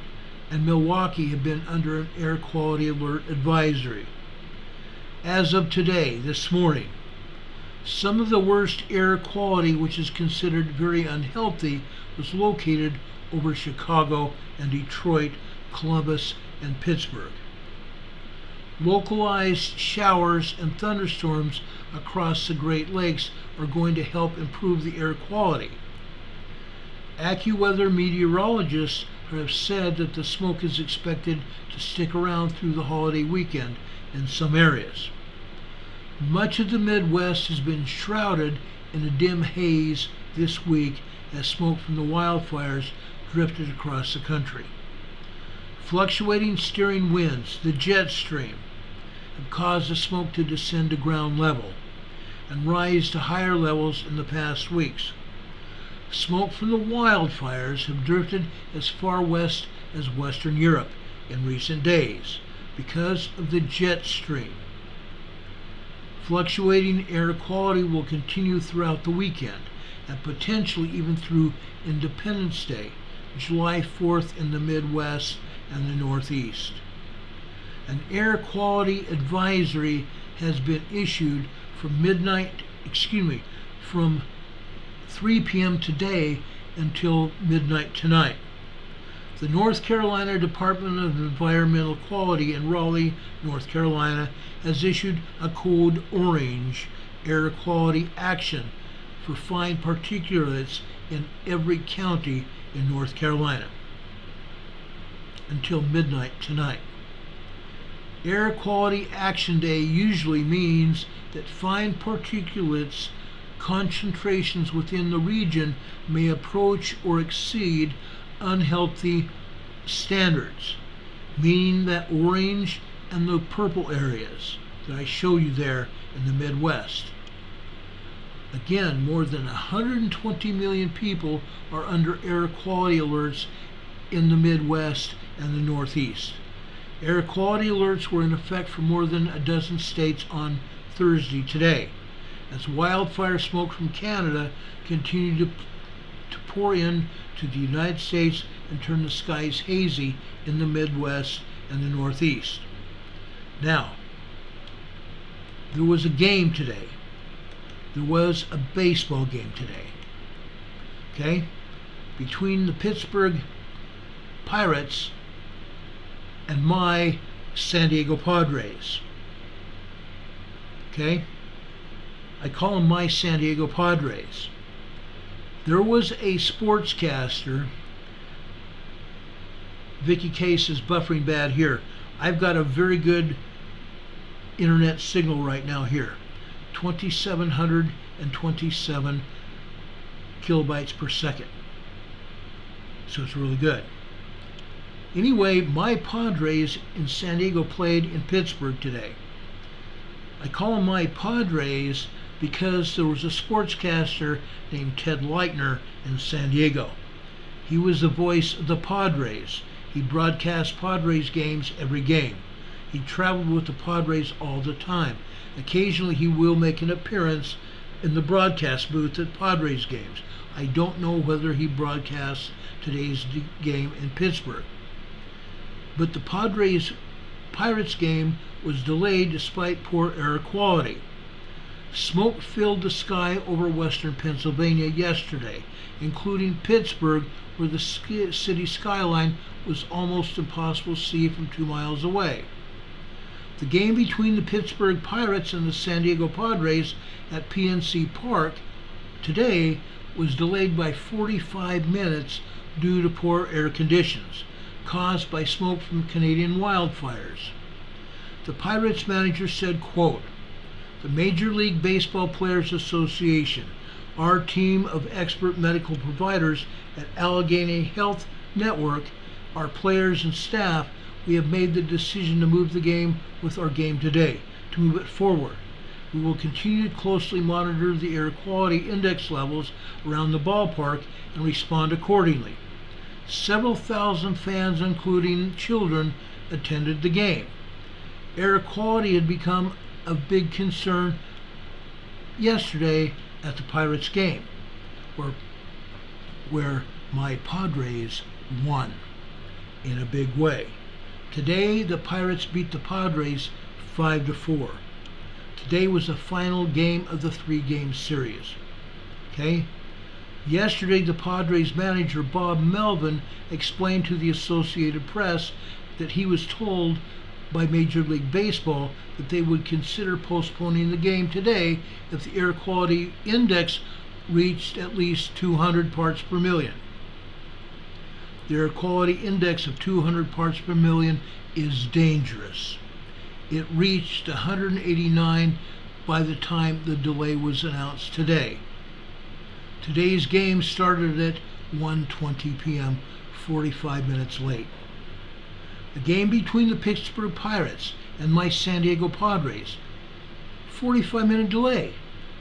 and Milwaukee have been under an air quality alert advisory. As of today, this morning, some of the worst air quality, which is considered very unhealthy, was located over Chicago and Detroit, Columbus, and Pittsburgh. Localized showers and thunderstorms across the Great Lakes are going to help improve the air quality. Accuweather meteorologists have said that the smoke is expected to stick around through the holiday weekend in some areas. Much of the Midwest has been shrouded in a dim haze this week as smoke from the wildfires drifted across the country. Fluctuating steering winds, the jet stream, have caused the smoke to descend to ground level and rise to higher levels in the past weeks. Smoke from the wildfires have drifted as far west as Western Europe in recent days because of the jet stream. Fluctuating air quality will continue throughout the weekend and potentially even through Independence Day, July 4th in the Midwest and the Northeast. An air quality advisory has been issued from from 3 p.m. today until midnight tonight. The North Carolina Department of Environmental Quality in Raleigh, North Carolina, has issued a code orange air quality action for fine particulates in every county in North Carolina until midnight tonight. Air Quality Action Day usually means that fine particulates concentrations within the region may approach or exceed unhealthy standards, meaning that orange and the purple areas that I show you there in the Midwest. Again, more than 120 million people are under air quality alerts in the Midwest and the Northeast. Air quality alerts were in effect for more than a dozen states on Thursday today. as wildfire smoke from Canada continued to pour in to the United States and turn the skies hazy in the Midwest and the Northeast. Now, there was a game today. There was a baseball game today. Okay? Between the Pittsburgh Pirates and my San Diego Padres. Okay? I call them my San Diego Padres. There was a sportscaster. Vicky Case is buffering bad here. I've got a very good internet signal right now here. 2,727 kilobytes per second. So it's really good. Anyway, my Padres in San Diego played in Pittsburgh today. I call them my Padres because there was a sportscaster named Ted Leitner in San Diego. He was the voice of the Padres. He broadcast Padres games every game. He traveled with the Padres all the time. Occasionally he will make an appearance in the broadcast booth at Padres games. I don't know whether he broadcasts today's game in Pittsburgh. But the Pirates game was delayed despite poor air quality. Smoke filled the sky over western Pennsylvania yesterday, including Pittsburgh, where the city skyline was almost impossible to see from 2 miles away. The game between the Pittsburgh Pirates and the San Diego Padres at PNC Park today was delayed by 45 minutes due to poor air conditions caused by smoke from Canadian wildfires. The Pirates manager said, quote, "The Major League Baseball Players Association, our team of expert medical providers at Allegheny Health Network, our players and staff, we have made the decision to move the game with our game today, to move it forward. We will continue to closely monitor the air quality index levels around the ballpark and respond accordingly." Several thousand fans, including children, attended the game. Air quality had become a big concern yesterday at the Pirates game, where my Padres won in a big way. Today, the Pirates beat the Padres 5-4. Today was the final game of the 3-game series. Okay? Yesterday, the Padres manager, Bob Melvin, explained to the Associated Press that he was told by Major League Baseball that they would consider postponing the game today if the air quality index reached at least 200 parts per million. The air quality index of 200 parts per million is dangerous. It reached 189 by the time the delay was announced today. Today's game started at 1:20 p.m., 45 minutes late. The game between the Pittsburgh Pirates and my San Diego Padres, 45-minute delay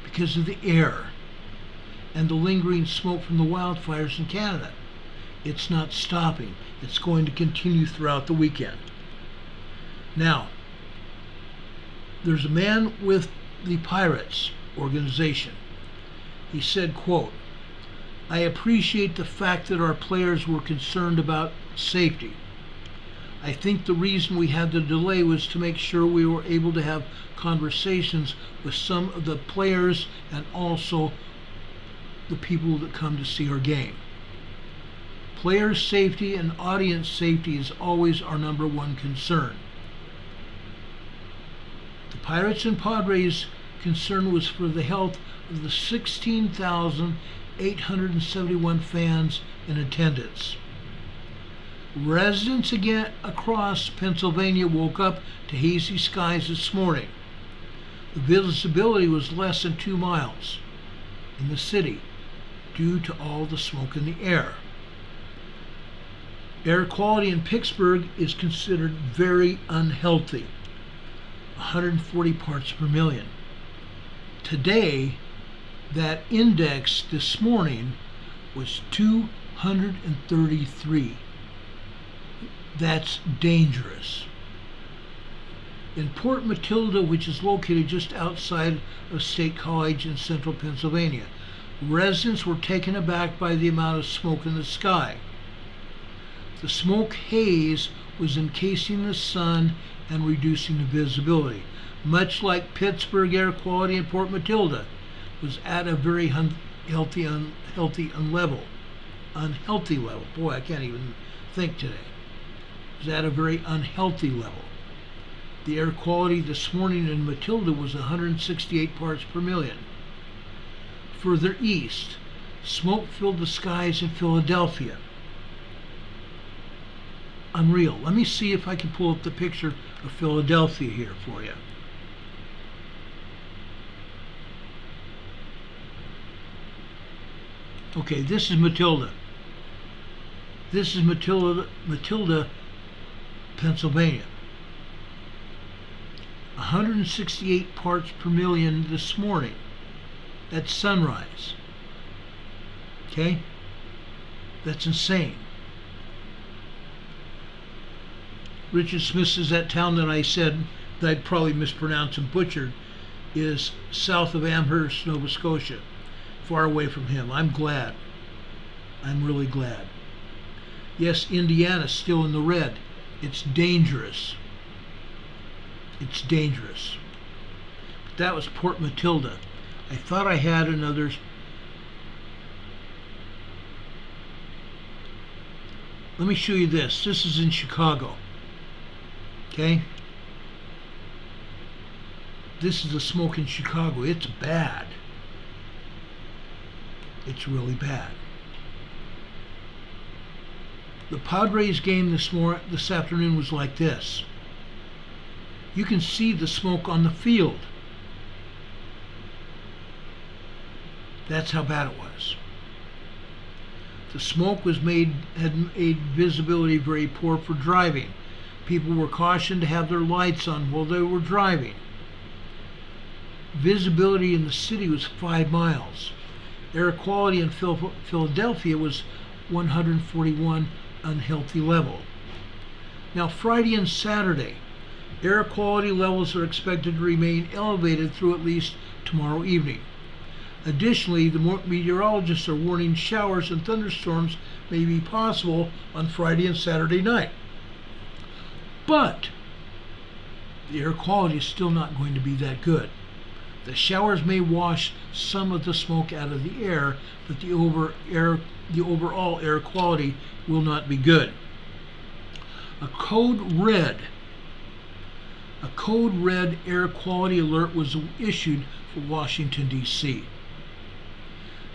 because of the air and the lingering smoke from the wildfires in Canada. It's not stopping. It's going to continue throughout the weekend. Now, there's a man with the Pirates organization. He said, quote, "I appreciate the fact that our players were concerned about safety. I think the reason we had the delay was to make sure we were able to have conversations with some of the players and also the people that come to see our game. Player safety and audience safety is always our number one concern. The Pirates and Padres' concern was for the health of the 16,871 fans in attendance. Residents again across Pennsylvania woke up to hazy skies this morning. The visibility was less than 2 miles in the city due to all the smoke in the air. Air quality in Pittsburgh is considered very unhealthy, 140 parts per million. Today, that index this morning was 233. That's dangerous. In Port Matilda, which is located just outside of State College in central Pennsylvania, residents were taken aback by the amount of smoke in the sky. The smoke haze was encasing the sun and reducing the visibility. Much like Pittsburgh air quality in Port Matilda, was at a very unhealthy level. Boy, I can't even think today. It was at a very unhealthy level. The air quality this morning in Matilda was 168 parts per million. Further east, smoke filled the skies in Philadelphia. Unreal. Let me see if I can pull up the picture of Philadelphia here for you. Okay, this is Matilda. This is Matilda, Pennsylvania. 168 parts per million this morning at sunrise. Okay? That's insane. Richard Smith says that town that I said that I'd probably mispronounced and butchered is south of Amherst, Nova Scotia. Far away from him. I'm glad. I'm really glad. Yes, Indiana's still in the red. It's dangerous. It's dangerous. But that was Port Matilda. I thought I had another. Let me show you this. This is in Chicago. Okay? This is the smoke in Chicago. It's bad. It's really bad. The Padres game this afternoon was like this. You can see the smoke on the field. That's how bad it was. The smoke had made visibility very poor for driving. People were cautioned to have their lights on while they were driving. Visibility in the city was 5 miles. Air quality in Philadelphia was 141 unhealthy level. Now Friday and Saturday, air quality levels are expected to remain elevated through at least tomorrow evening. Additionally, the meteorologists are warning showers and thunderstorms may be possible on Friday and Saturday night. But the air quality is still not going to be that good. The showers may wash some of the smoke out of the air, but the overall air quality will not be good. A code red air quality alert was issued for Washington, D.C.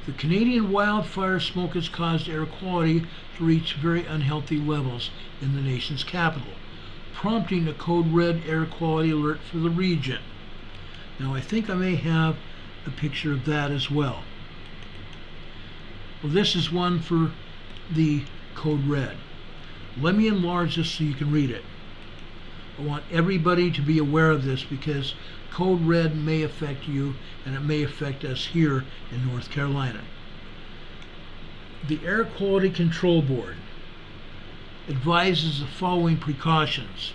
The Canadian wildfire smoke has caused air quality to reach very unhealthy levels in the nation's capital, prompting a code red air quality alert for the region. Now I think I may have a picture of that as well. Well, this is one for the code red. Let me enlarge this so you can read it. I want everybody to be aware of this because code red may affect you and it may affect us here in North Carolina. The Air Quality Control Board advises the following precautions.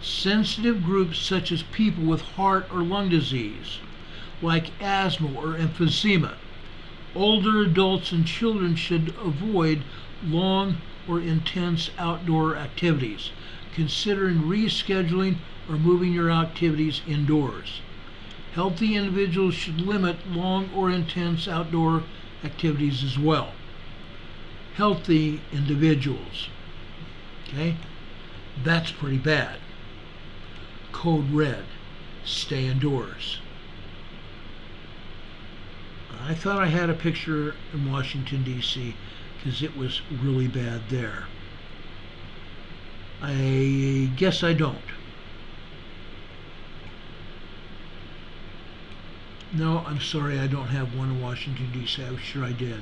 Sensitive groups such as people with heart or lung disease, like asthma or emphysema, older adults and children should avoid long or intense outdoor activities, considering rescheduling or moving your activities indoors. Healthy individuals should limit long or intense outdoor activities as well. Healthy individuals. Okay? That's pretty bad. Code red. Stay indoors. I thought I had a picture in Washington, D.C. because it was really bad there. I guess I don't. No, I'm sorry, I don't have one in Washington, D.C. I was sure I did.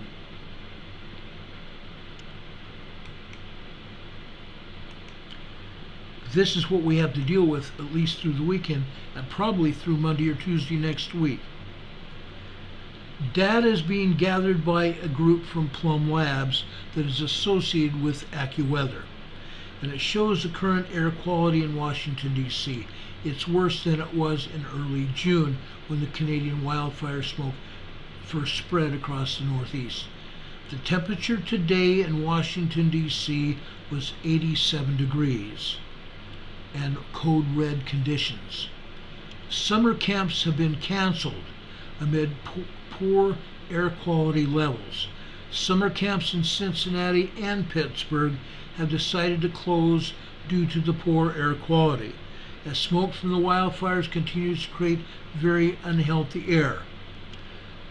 This is what we have to deal with at least through the weekend and probably through Monday or Tuesday next week. Data is being gathered by a group from Plum Labs that is associated with Accuweather, and it shows the current air quality in Washington, D.C. It's worse than it was in early June when the Canadian wildfire smoke first spread across the Northeast. The temperature today in Washington, D.C. was 87 degrees and code red conditions. Summer camps have been canceled amid poor air quality levels. Summer camps in Cincinnati and Pittsburgh have decided to close due to the poor air quality, as smoke from the wildfires continues to create very unhealthy air.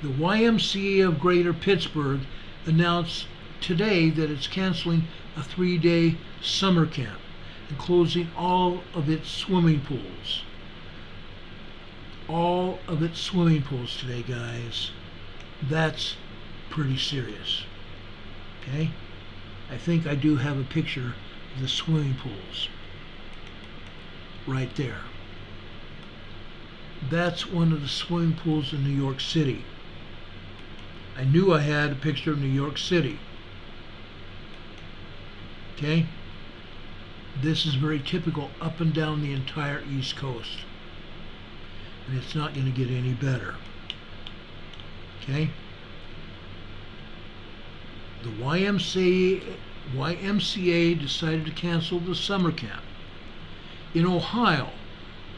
The YMCA of Greater Pittsburgh announced today that it's canceling a 3-day summer camp and closing all of its swimming pools. All of its swimming pools today, guys. That's pretty serious. Okay? I think I do have a picture of the swimming pools right there. That's one of the swimming pools in New York City. I knew I had a picture of New York City. Okay? This is very typical up and down the entire East Coast. And it's not going to get any better. Okay? The YMCA decided to cancel the summer camp. In Ohio,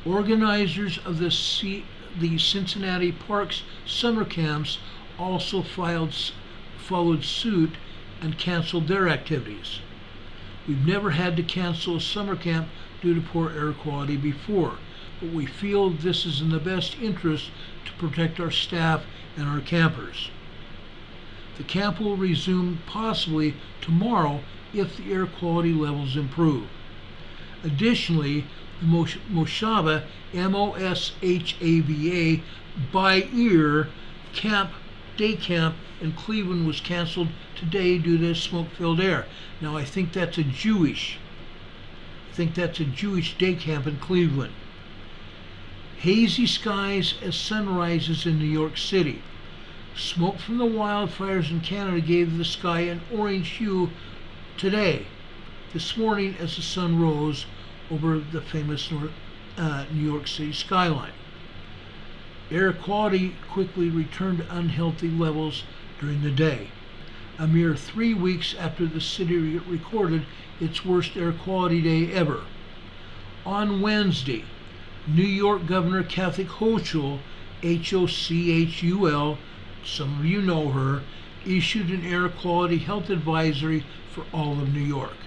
organizers of the Cincinnati Parks summer camps also followed suit and canceled their activities. We've never had to cancel a summer camp due to poor air quality before, but we feel this is in the best interest to protect our staff and our campers. The camp will resume possibly tomorrow if the air quality levels improve. Additionally, the Moshava, M-O-S-H-A-V-A, by ear day camp in Cleveland was canceled today due to smoke-filled air. Now I think that's a Jewish day camp in Cleveland. Hazy skies as sun rises in New York City. Smoke from the wildfires in Canada gave the sky an orange hue this morning as the sun rose over the famous New York City skyline. Air quality quickly returned to unhealthy levels during the day, a mere 3 weeks after the city recorded its worst air quality day ever. On Wednesday, New York Governor Kathy Hochul, H-O-C-H-U-L, some of you know her, issued an air quality health advisory for all of New York.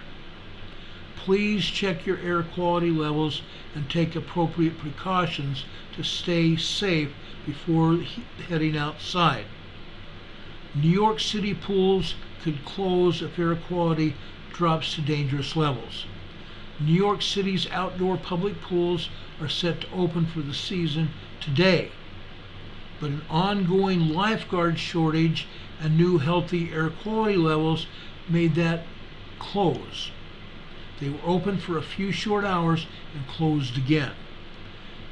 Please check your air quality levels and take appropriate precautions to stay safe before heading outside. New York City pools could close if air quality drops to dangerous levels. New York City's outdoor public pools are set to open for the season today, but an ongoing lifeguard shortage and new healthy air quality levels made that close. They were open for a few short hours and closed again.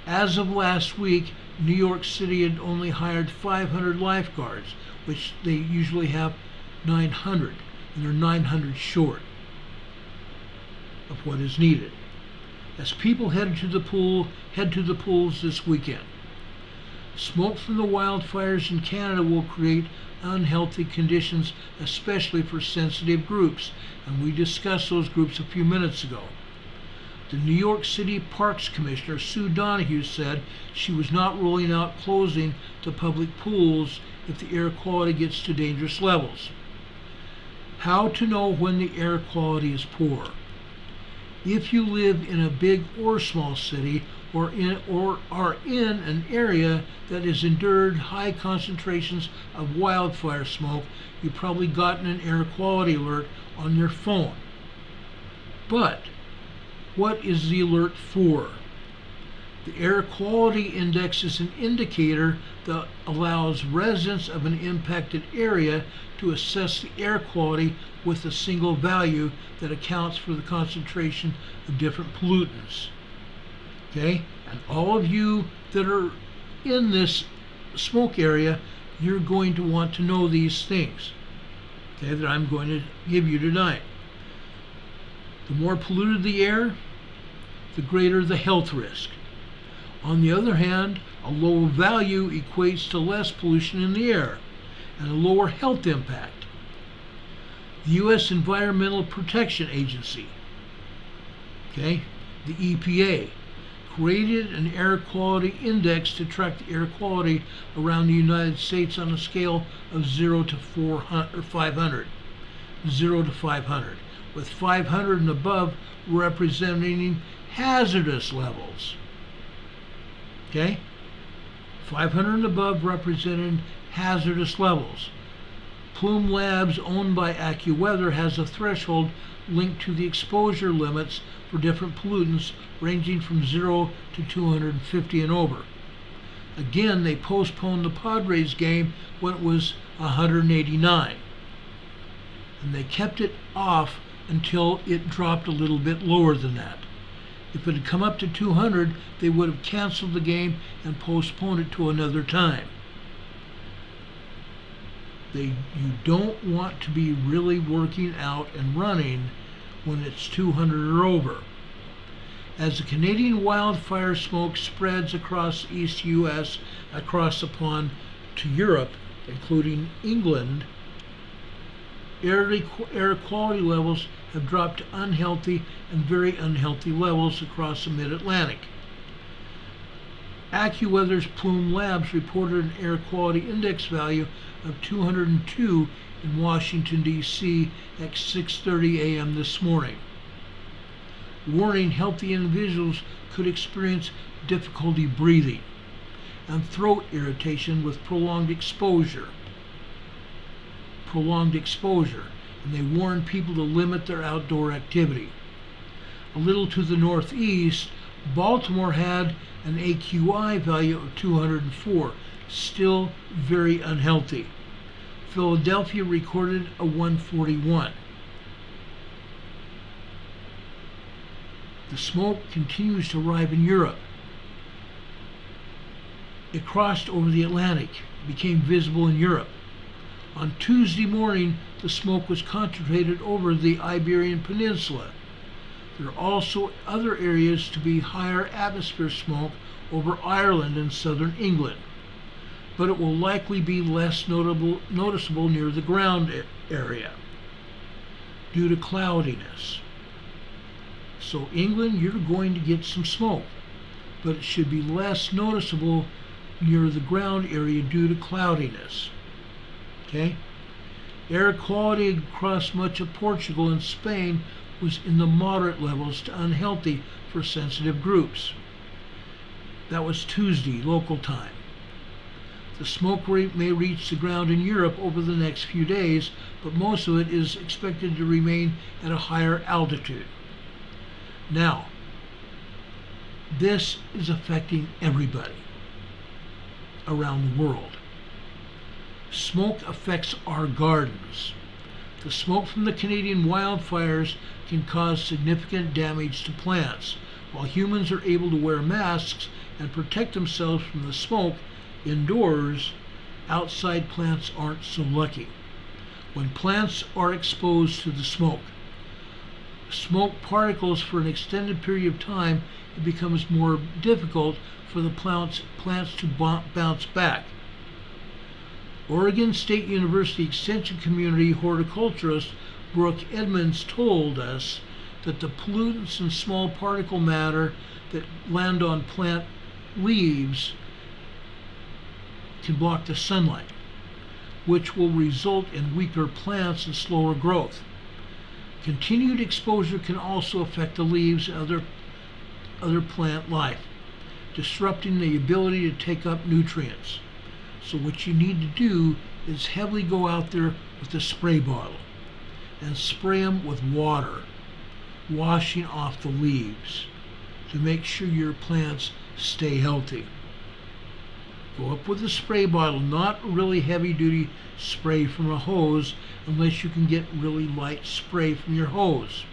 As of last week, New York City had only hired 500 lifeguards, which they usually have 900, and they're 900 short of what is needed. As people head to the pools this weekend. Smoke from the wildfires in Canada will create unhealthy conditions, especially for sensitive groups, and we discussed those groups a few minutes ago. The New York City Parks Commissioner, Sue Donahue, said she was not ruling out closing the public pools if the air quality gets to dangerous levels. How to know when the air quality is poor? If you live in a big or small city or are in an area that has endured high concentrations of wildfire smoke, you've probably gotten an air quality alert on your phone. But what is the alert for? The air quality index is an indicator that allows residents of an impacted area to assess the air quality with a single value that accounts for the concentration of different pollutants. Okay, and all of you that are in this smoke area, you're going to want to know these things, okay, that I'm going to give you tonight. The more polluted the air, the greater the health risk. On the other hand, a lower value equates to less pollution in the air and a lower health impact. The U.S. Environmental Protection Agency, the EPA, created an air quality index to track the air quality around the United States on a scale of 0 to 500. 0 to 500, with 500 and above representing hazardous levels. 500 and above representing hazardous levels. Plume Labs, owned by Accuweather, has a threshold linked to the exposure limits for different pollutants ranging from 0 to 250 and over. Again, they postponed the Padres game when it was 189. And they kept it off until it dropped a little bit lower than that. If it had come up to 200, they would have canceled the game and postponed it to another time. You don't want to be really working out and running when it's 200 or over. As the Canadian wildfire smoke spreads across the East U.S., across the pond to Europe, including England, air quality levels have dropped to unhealthy and very unhealthy levels across the mid-Atlantic. Accuweather's Plume Labs reported an air quality index value of 202 in Washington, D.C. at 6:30 a.m. this morning. Warning: healthy individuals could experience difficulty breathing and throat irritation with prolonged exposure. And they warn people to limit their outdoor activity. A little to the northeast, Baltimore had an AQI value of 204, still very unhealthy. Philadelphia recorded a 141. The smoke continues to arrive in Europe. It crossed over the Atlantic, became visible in Europe. On Tuesday morning, the smoke was concentrated over the Iberian Peninsula. There are also other areas to be higher atmosphere smoke over Ireland and southern England, but it will likely be less noticeable near the ground area due to cloudiness. So England, you're going to get some smoke, but it should be less noticeable near the ground area due to cloudiness. Air quality across much of Portugal and Spain was in the moderate levels to unhealthy for sensitive groups. That was Tuesday, local time. The smoke rate may reach the ground in Europe over the next few days, but most of it is expected to remain at a higher altitude. Now, this is affecting everybody around the world. Smoke affects our gardens. The smoke from the Canadian wildfires can cause significant damage to plants. While humans are able to wear masks and protect themselves from the smoke indoors, outside plants aren't so lucky. When plants are exposed to the smoke particles for an extended period of time, it becomes more difficult for the plants to bounce back. Oregon State University Extension Community horticulturist Brooke Edmonds told us that the pollutants and small particle matter that land on plant leaves can block the sunlight, which will result in weaker plants and slower growth. Continued exposure can also affect the leaves and other plant life, disrupting the ability to take up nutrients. So what you need to do is heavily go out there with a spray bottle and spray them with water, washing off the leaves to make sure your plants stay healthy. Go up with a spray bottle, not really heavy duty spray from a hose unless you can get really light spray from your hose.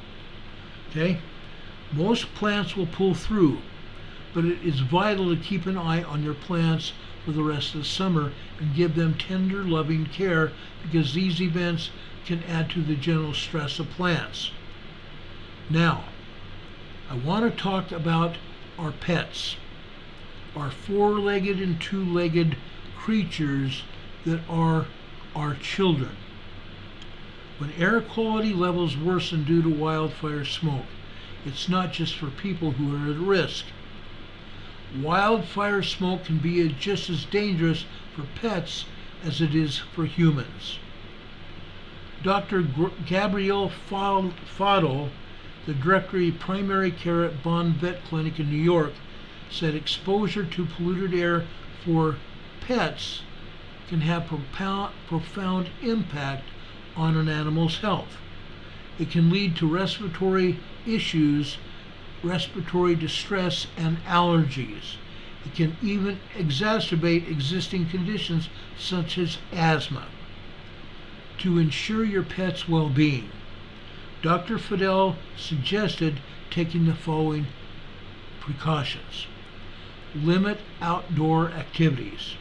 Most plants will pull through, but it is vital to keep an eye on your plants for the rest of the summer and give them tender, loving care, because these events can add to the general stress of plants. Now, I want to talk about our pets. are four-legged and two-legged creatures that are our children. When air quality levels worsen due to wildfire smoke, it's not just for people who are at risk. Wildfire smoke can be just as dangerous for pets as it is for humans. Dr. Gabrielle Fadel, the director of primary care at Bond Vet Clinic in New York, said exposure to polluted air for pets can have profound impact on an animal's health. It can lead to respiratory issues, respiratory distress, and allergies. It can even exacerbate existing conditions such as asthma. To ensure your pet's well-being, Dr. Fadel suggested taking the following precautions. Limit outdoor activities.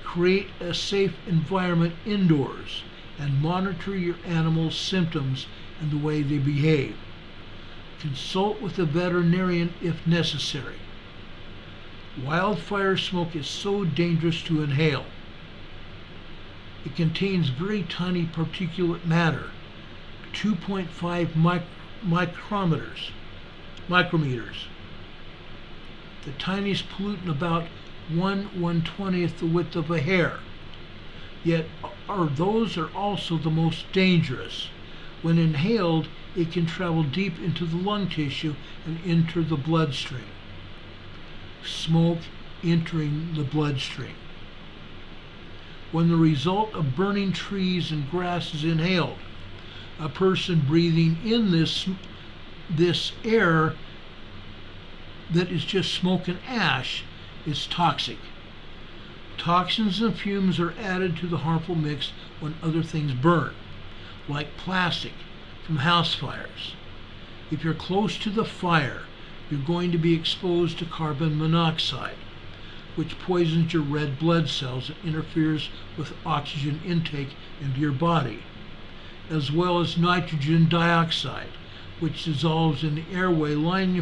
Create a safe environment indoors and monitor your animal's symptoms and the way they behave. Consult with a veterinarian if necessary. Wildfire smoke is so dangerous to inhale. It contains very tiny particulate matter, 2.5 micrometers, the tiniest pollutant about 1/120th the width of a hair. Yet those are also the most dangerous. When inhaled, it can travel deep into the lung tissue and enter the bloodstream. Smoke entering the bloodstream. When the result of burning trees and grass is inhaled, a person breathing in this air that is just smoke and ash is toxic. Toxins and fumes are added to the harmful mix when other things burn, like plastic from house fires. If you're close to the fire, you're going to be exposed to carbon monoxide, which poisons your red blood cells and interferes with oxygen intake into your body, as well as nitrogen dioxide, which dissolves in the airway lining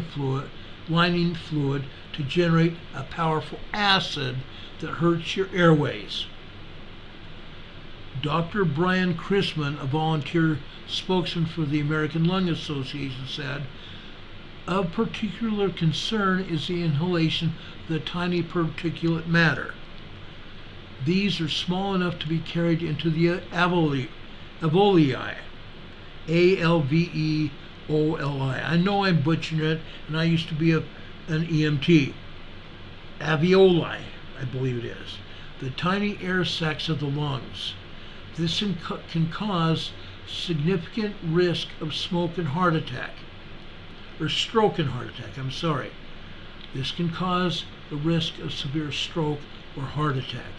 fluid to generate a powerful acid that hurts your airways. Dr. Brian Chrisman, a volunteer spokesman for the American Lung Association, said, "Of particular concern is the inhalation of the tiny particulate matter. These are small enough to be carried into the alveoli, A-L-V-E-O-L-I. I know I'm butchering it, and I used to be an EMT. Alveoli, I believe it is. The tiny air sacs of the lungs. This can cause significant risk of stroke and heart attack. This can cause the risk of severe stroke or heart attack.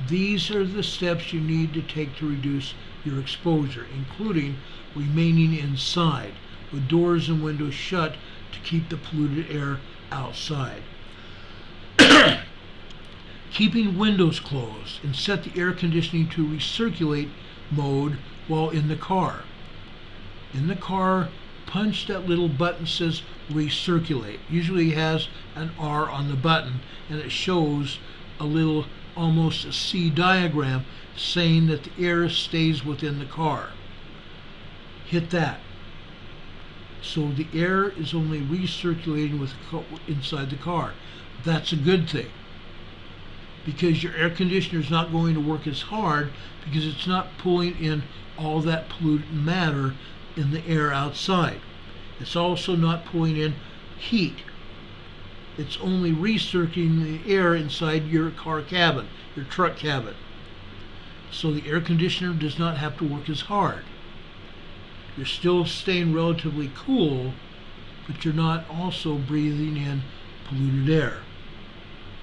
These are the steps you need to take to reduce your exposure, including remaining inside with doors and windows shut to keep the polluted air outside. Keeping windows closed and set the air conditioning to recirculate mode while in the car. In the car, punch that little button that says recirculate. Usually has an R on the button, and it shows a little, almost a C diagram saying that the air stays within the car. Hit that. So the air is only recirculating inside the car. That's a good thing, because your air conditioner is not going to work as hard because it's not pulling in all that pollutant matter in the air outside. It's also not pulling in heat. It's only recirculating the air inside your car cabin, your truck cabin. So the air conditioner does not have to work as hard. You're still staying relatively cool, but you're not also breathing in polluted air.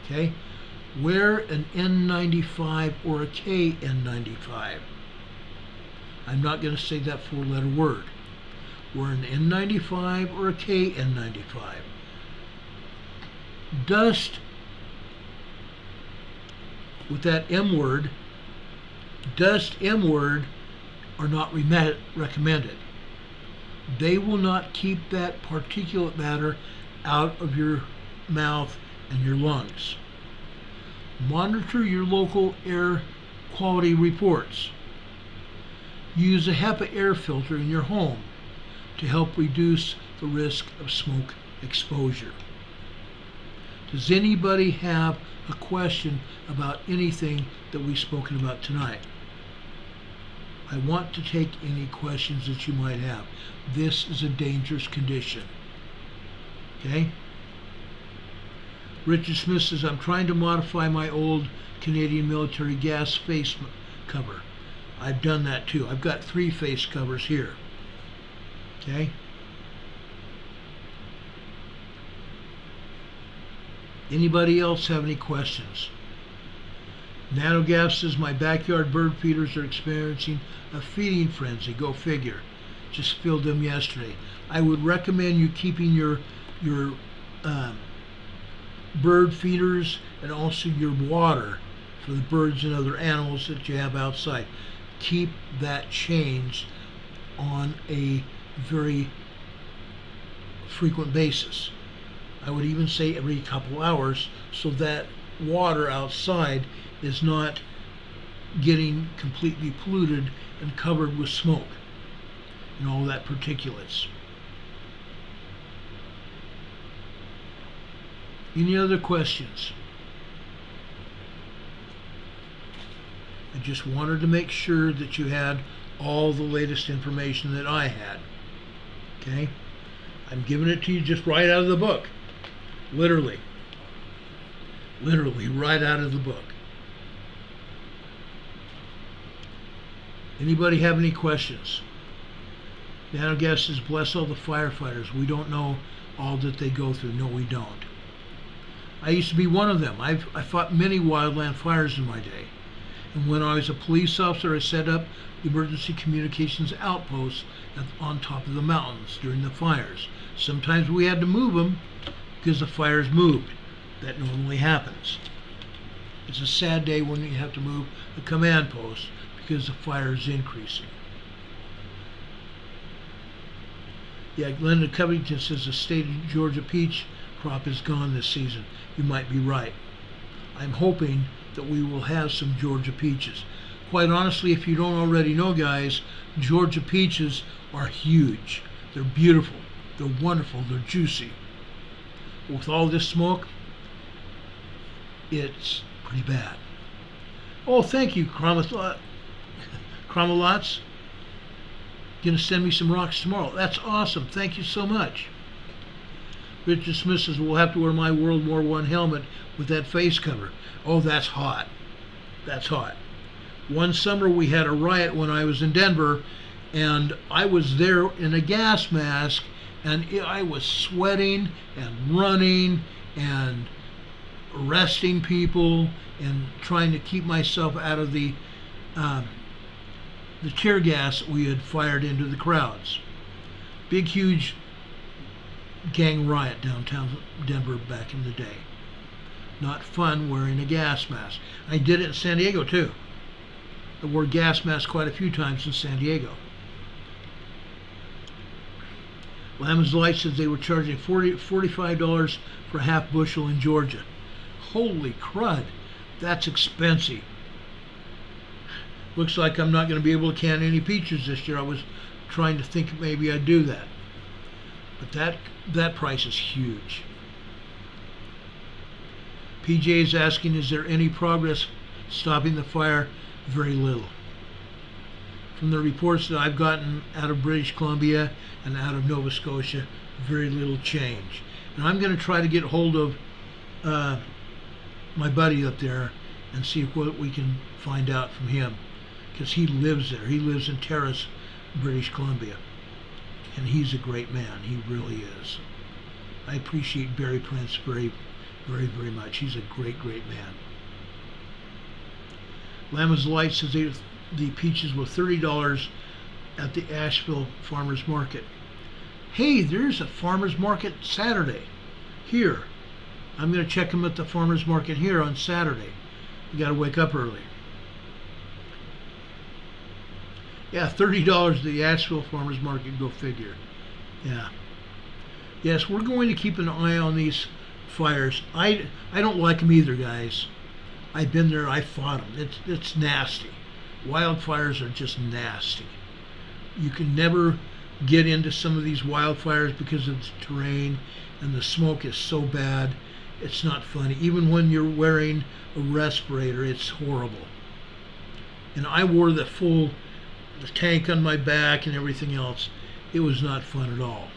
Okay? Wear an N95 or a KN95. I'm not going to say that four-letter word. Wear an N95 or a KN95. Dust, with that M word, are not recommended. They will not keep that particulate matter out of your mouth and your lungs. Monitor your local air quality reports. Use a HEPA air filter in your home to help reduce the risk of smoke exposure. Does anybody have a question about anything that we've spoken about tonight? I want to take any questions that you might have. This is a dangerous condition. Okay? Richard Smith says, I'm trying to modify my old Canadian military gas face cover. I've done that too. I've got 3 face covers here. Okay? Anybody else have any questions? NanoGaf says, my backyard bird feeders are experiencing a feeding frenzy. Go figure. Just filled them yesterday. I would recommend you keeping your bird feeders and also your water for the birds and other animals that you have outside. Keep that changed on a very frequent basis. I would even say every couple hours, so that water outside is not getting completely polluted and covered with smoke and all that particulates. Any other questions? I just wanted to make sure that you had all the latest information that I had. Okay? I'm giving it to you just right out of the book. Literally. Literally right out of the book. Anybody have any questions? NanoGaf says, bless all the firefighters. We don't know all that they go through. No, we don't. I used to be one of them. I fought many wildland fires in my day. And when I was a police officer, I set up emergency communications outposts on top of the mountains during the fires. Sometimes we had to move them because the fires moved. That normally happens. It's a sad day when you have to move a command post because the fire is increasing. Yeah, Glenda Covington says the state of Georgia peach crop is gone this season. You might be right. I'm hoping that we will have some Georgia peaches. Quite honestly, if you don't already know, guys, Georgia peaches are huge. They're beautiful. They're wonderful. They're juicy. With all this smoke, it's pretty bad. Oh, thank you, Kromalots. Gonna send me some rocks tomorrow. That's awesome. Thank you so much. Richard Smith says, we'll have to wear my World War I helmet with that face cover. Oh, that's hot. That's hot. One summer we had a riot when I was in Denver, and I was there in a gas mask, and I was sweating and running and arresting people and trying to keep myself out of the tear gas we had fired into the crowds. Big, huge gang riot downtown Denver back in the day. Not fun wearing a gas mask. I did it in San Diego too. I wore gas masks quite a few times in San Diego. Lamb's Light says they were charging $45 for a half bushel in Georgia. Holy crud, that's expensive. Looks like I'm not going to be able to can any peaches this year. I was trying to think maybe I'd do that. But that price is huge. PJ is asking, is there any progress stopping the fire? Very little. From the reports that I've gotten out of British Columbia and out of Nova Scotia, very little change. And I'm going to try to get hold of my buddy up there and see what we can find out from him, because he lives there. He lives in Terrace, British Columbia, and he's a great man. He really is. I appreciate Barry Prince very, very, very much. He's a great, great man. Lamb's Light says the peaches were $30 at the Asheville Farmers Market. Hey, there's a farmers market Saturday here. I'm going to check them at the farmers market here on Saturday. You got to wake up early. Yeah, $30 at the Asheville Farmers Market, go figure. Yeah. Yes, we're going to keep an eye on these fires. I don't like them either, guys. I've been there. I fought them. It's nasty. Wildfires are just nasty. You can never get into some of these wildfires because of the terrain, and the smoke is so bad. It's not funny. Even when you're wearing a respirator, it's horrible. And I wore the tank on my back and everything else. It was not fun at all.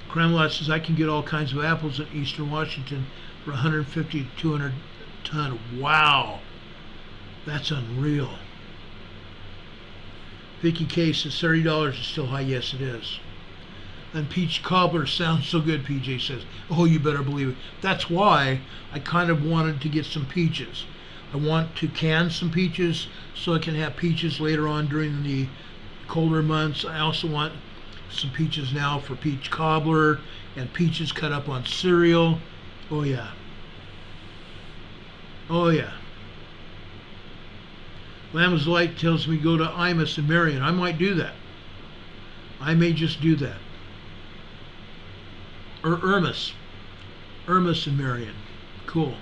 Cramlot says, I can get all kinds of apples in eastern Washington for 150 to 200 a ton. Wow, that's unreal. Vicky K says $30 is still high. Yes, it is. And peach cobbler sounds so good, PJ says. Oh, you better believe it. That's why I kind of wanted to get some peaches. I want to can some peaches so I can have peaches later on during the colder months. I also want some peaches now for peach cobbler and peaches cut up on cereal. Oh yeah. Oh yeah. Lamb's Light tells me go to Imus and Marion. I might do that. I may just do that. Or Irmus and Marion. Cool.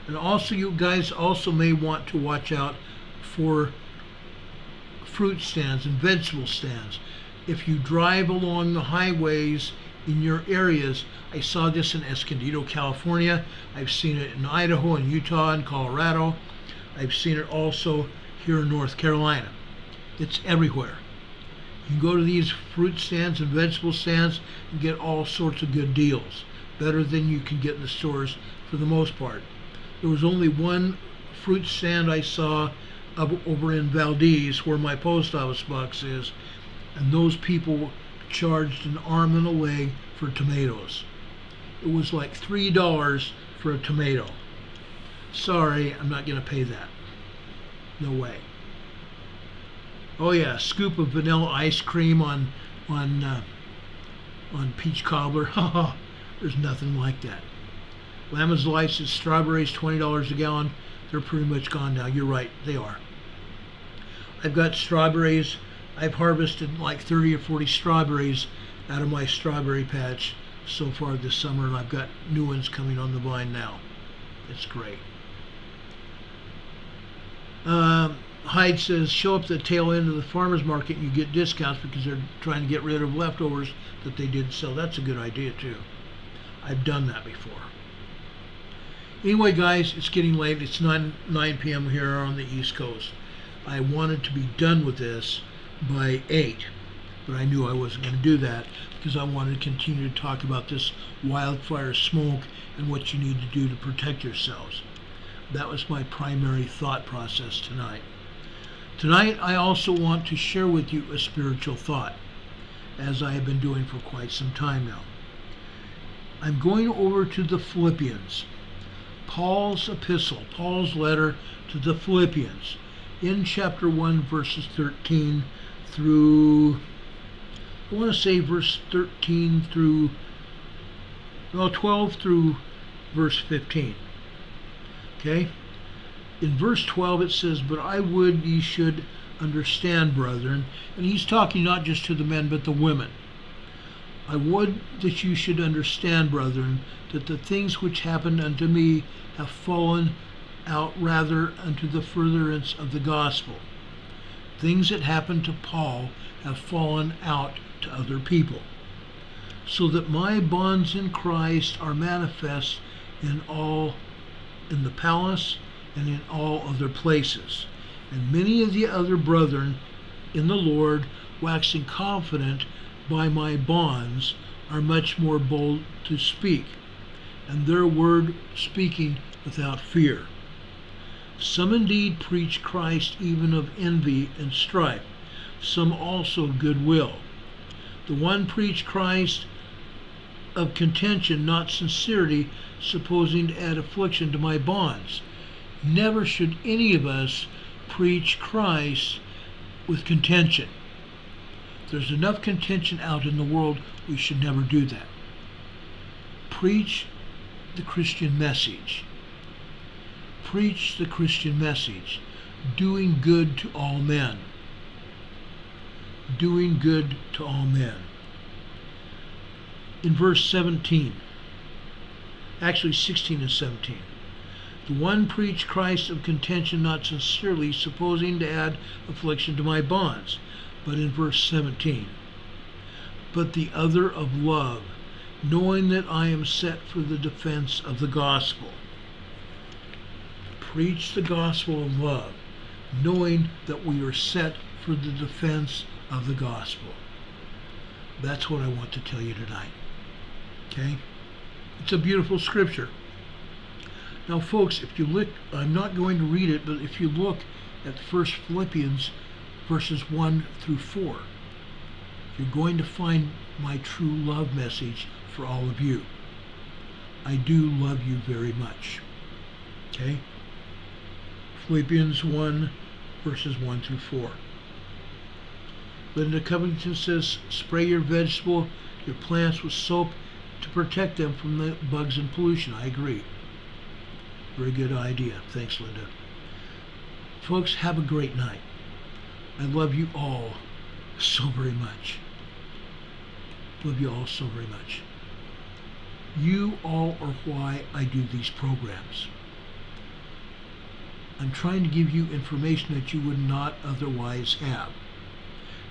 And also, you guys also may want to watch out for fruit stands and vegetable stands. If you drive along the highways in your areas, I saw this in Escondido, California. I've seen it in Idaho and Utah and Colorado. I've seen it also here in North Carolina. It's everywhere. You can go to these fruit stands and vegetable stands and get all sorts of good deals, better than you can get in the stores for the most part. There was only one fruit stand I saw over in Valdese, where my post office box is, and those people charged an arm and a leg for tomatoes. It was like $3 for a tomato. Sorry, I'm not going to pay that. No way. Oh yeah, a scoop of vanilla ice cream on peach cobbler. There's nothing like that. Lama's Light says strawberries $20 a gallon. They're pretty much gone now. You're right, they are. I've got strawberries. I've harvested like 30 or 40 strawberries out of my strawberry patch so far this summer, and I've got new ones coming on the vine now. It's great. Hyde says, show up the tail end of the farmer's market and you get discounts because they're trying to get rid of leftovers that they didn't sell. That's a good idea too. I've done that before. Anyway, guys, it's getting late. It's 9 p.m. here on the East Coast. I wanted to be done with this by 8, but I knew I wasn't going to do that because I wanted to continue to talk about this wildfire smoke and what you need to do to protect yourselves. That was my primary thought process tonight. Tonight, I also want to share with you a spiritual thought, as I have been doing for quite some time now. I'm going over to the Philippians, Paul's epistle, Paul's letter to the Philippians, in chapter 1, verses 13 through, I want to say verse 13 through, well, 12 through verse 15. Okay? In verse 12 it says, but I would ye should understand, brethren, and he's talking not just to the men but the women. I would that you should understand, brethren, that the things which happened unto me have fallen out rather unto the furtherance of the gospel. Things that happened to Paul have fallen out to other people, so that my bonds in Christ are manifest in the palace and in all other places. And many of the other brethren in the Lord, waxing confident by my bonds, are much more bold to speak, and their word speaking without fear. Some indeed preach Christ even of envy and strife, some also of goodwill. The one preached Christ of contention, not sincerity, supposing to add affliction to my bonds. Never should any of us preach Christ with contention. If there's enough contention out in the world, we should never do that. Preach the Christian message. Preach the Christian message. Doing good to all men. Doing good to all men. in verse 17, actually 16 and 17. The one preached Christ of contention, not sincerely, supposing to add affliction to my bonds. But in verse 17, but the other of love, knowing that I am set for the defense of the gospel. Preach the gospel of love, knowing that we are set for the defense of the gospel. That's what I want to tell you tonight. Okay? It's a beautiful scripture. Now, folks, if you look, I'm not going to read it, but if you look at 1 Philippians verses 1 through 4, you're going to find my true love message for all of you. I do love you very much. Okay? Philippians 1 verses 1 through 4. Linda Covington says, spray your plants with soap to protect them from the bugs and pollution. I agree. Very good idea. Thanks, Linda. Folks, have a great night. I love you all so very much. Love you all so very much. You all are why I do these programs. I'm trying to give you information that you would not otherwise have.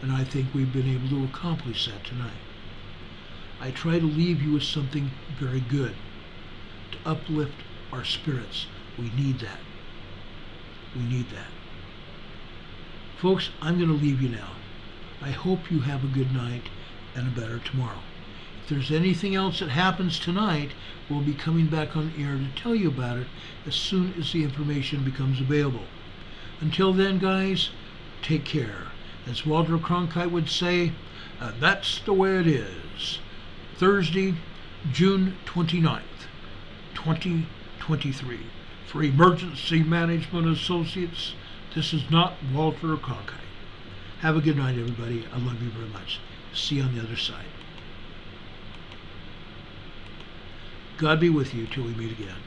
And I think we've been able to accomplish that tonight. I try to leave you with something very good to uplift our spirits. We need that. We need that. Folks, I'm going to leave you now. I hope you have a good night and a better tomorrow. If there's anything else that happens tonight, we'll be coming back on air to tell you about it as soon as the information becomes available. Until then, guys, take care. As Walter Cronkite would say, that's the way it is. Thursday, June 29th, 2023. For Emergency Management Associates, this is not Walter Cronkite. Have a good night, everybody. I love you very much. See you on the other side. God be with you till we meet again.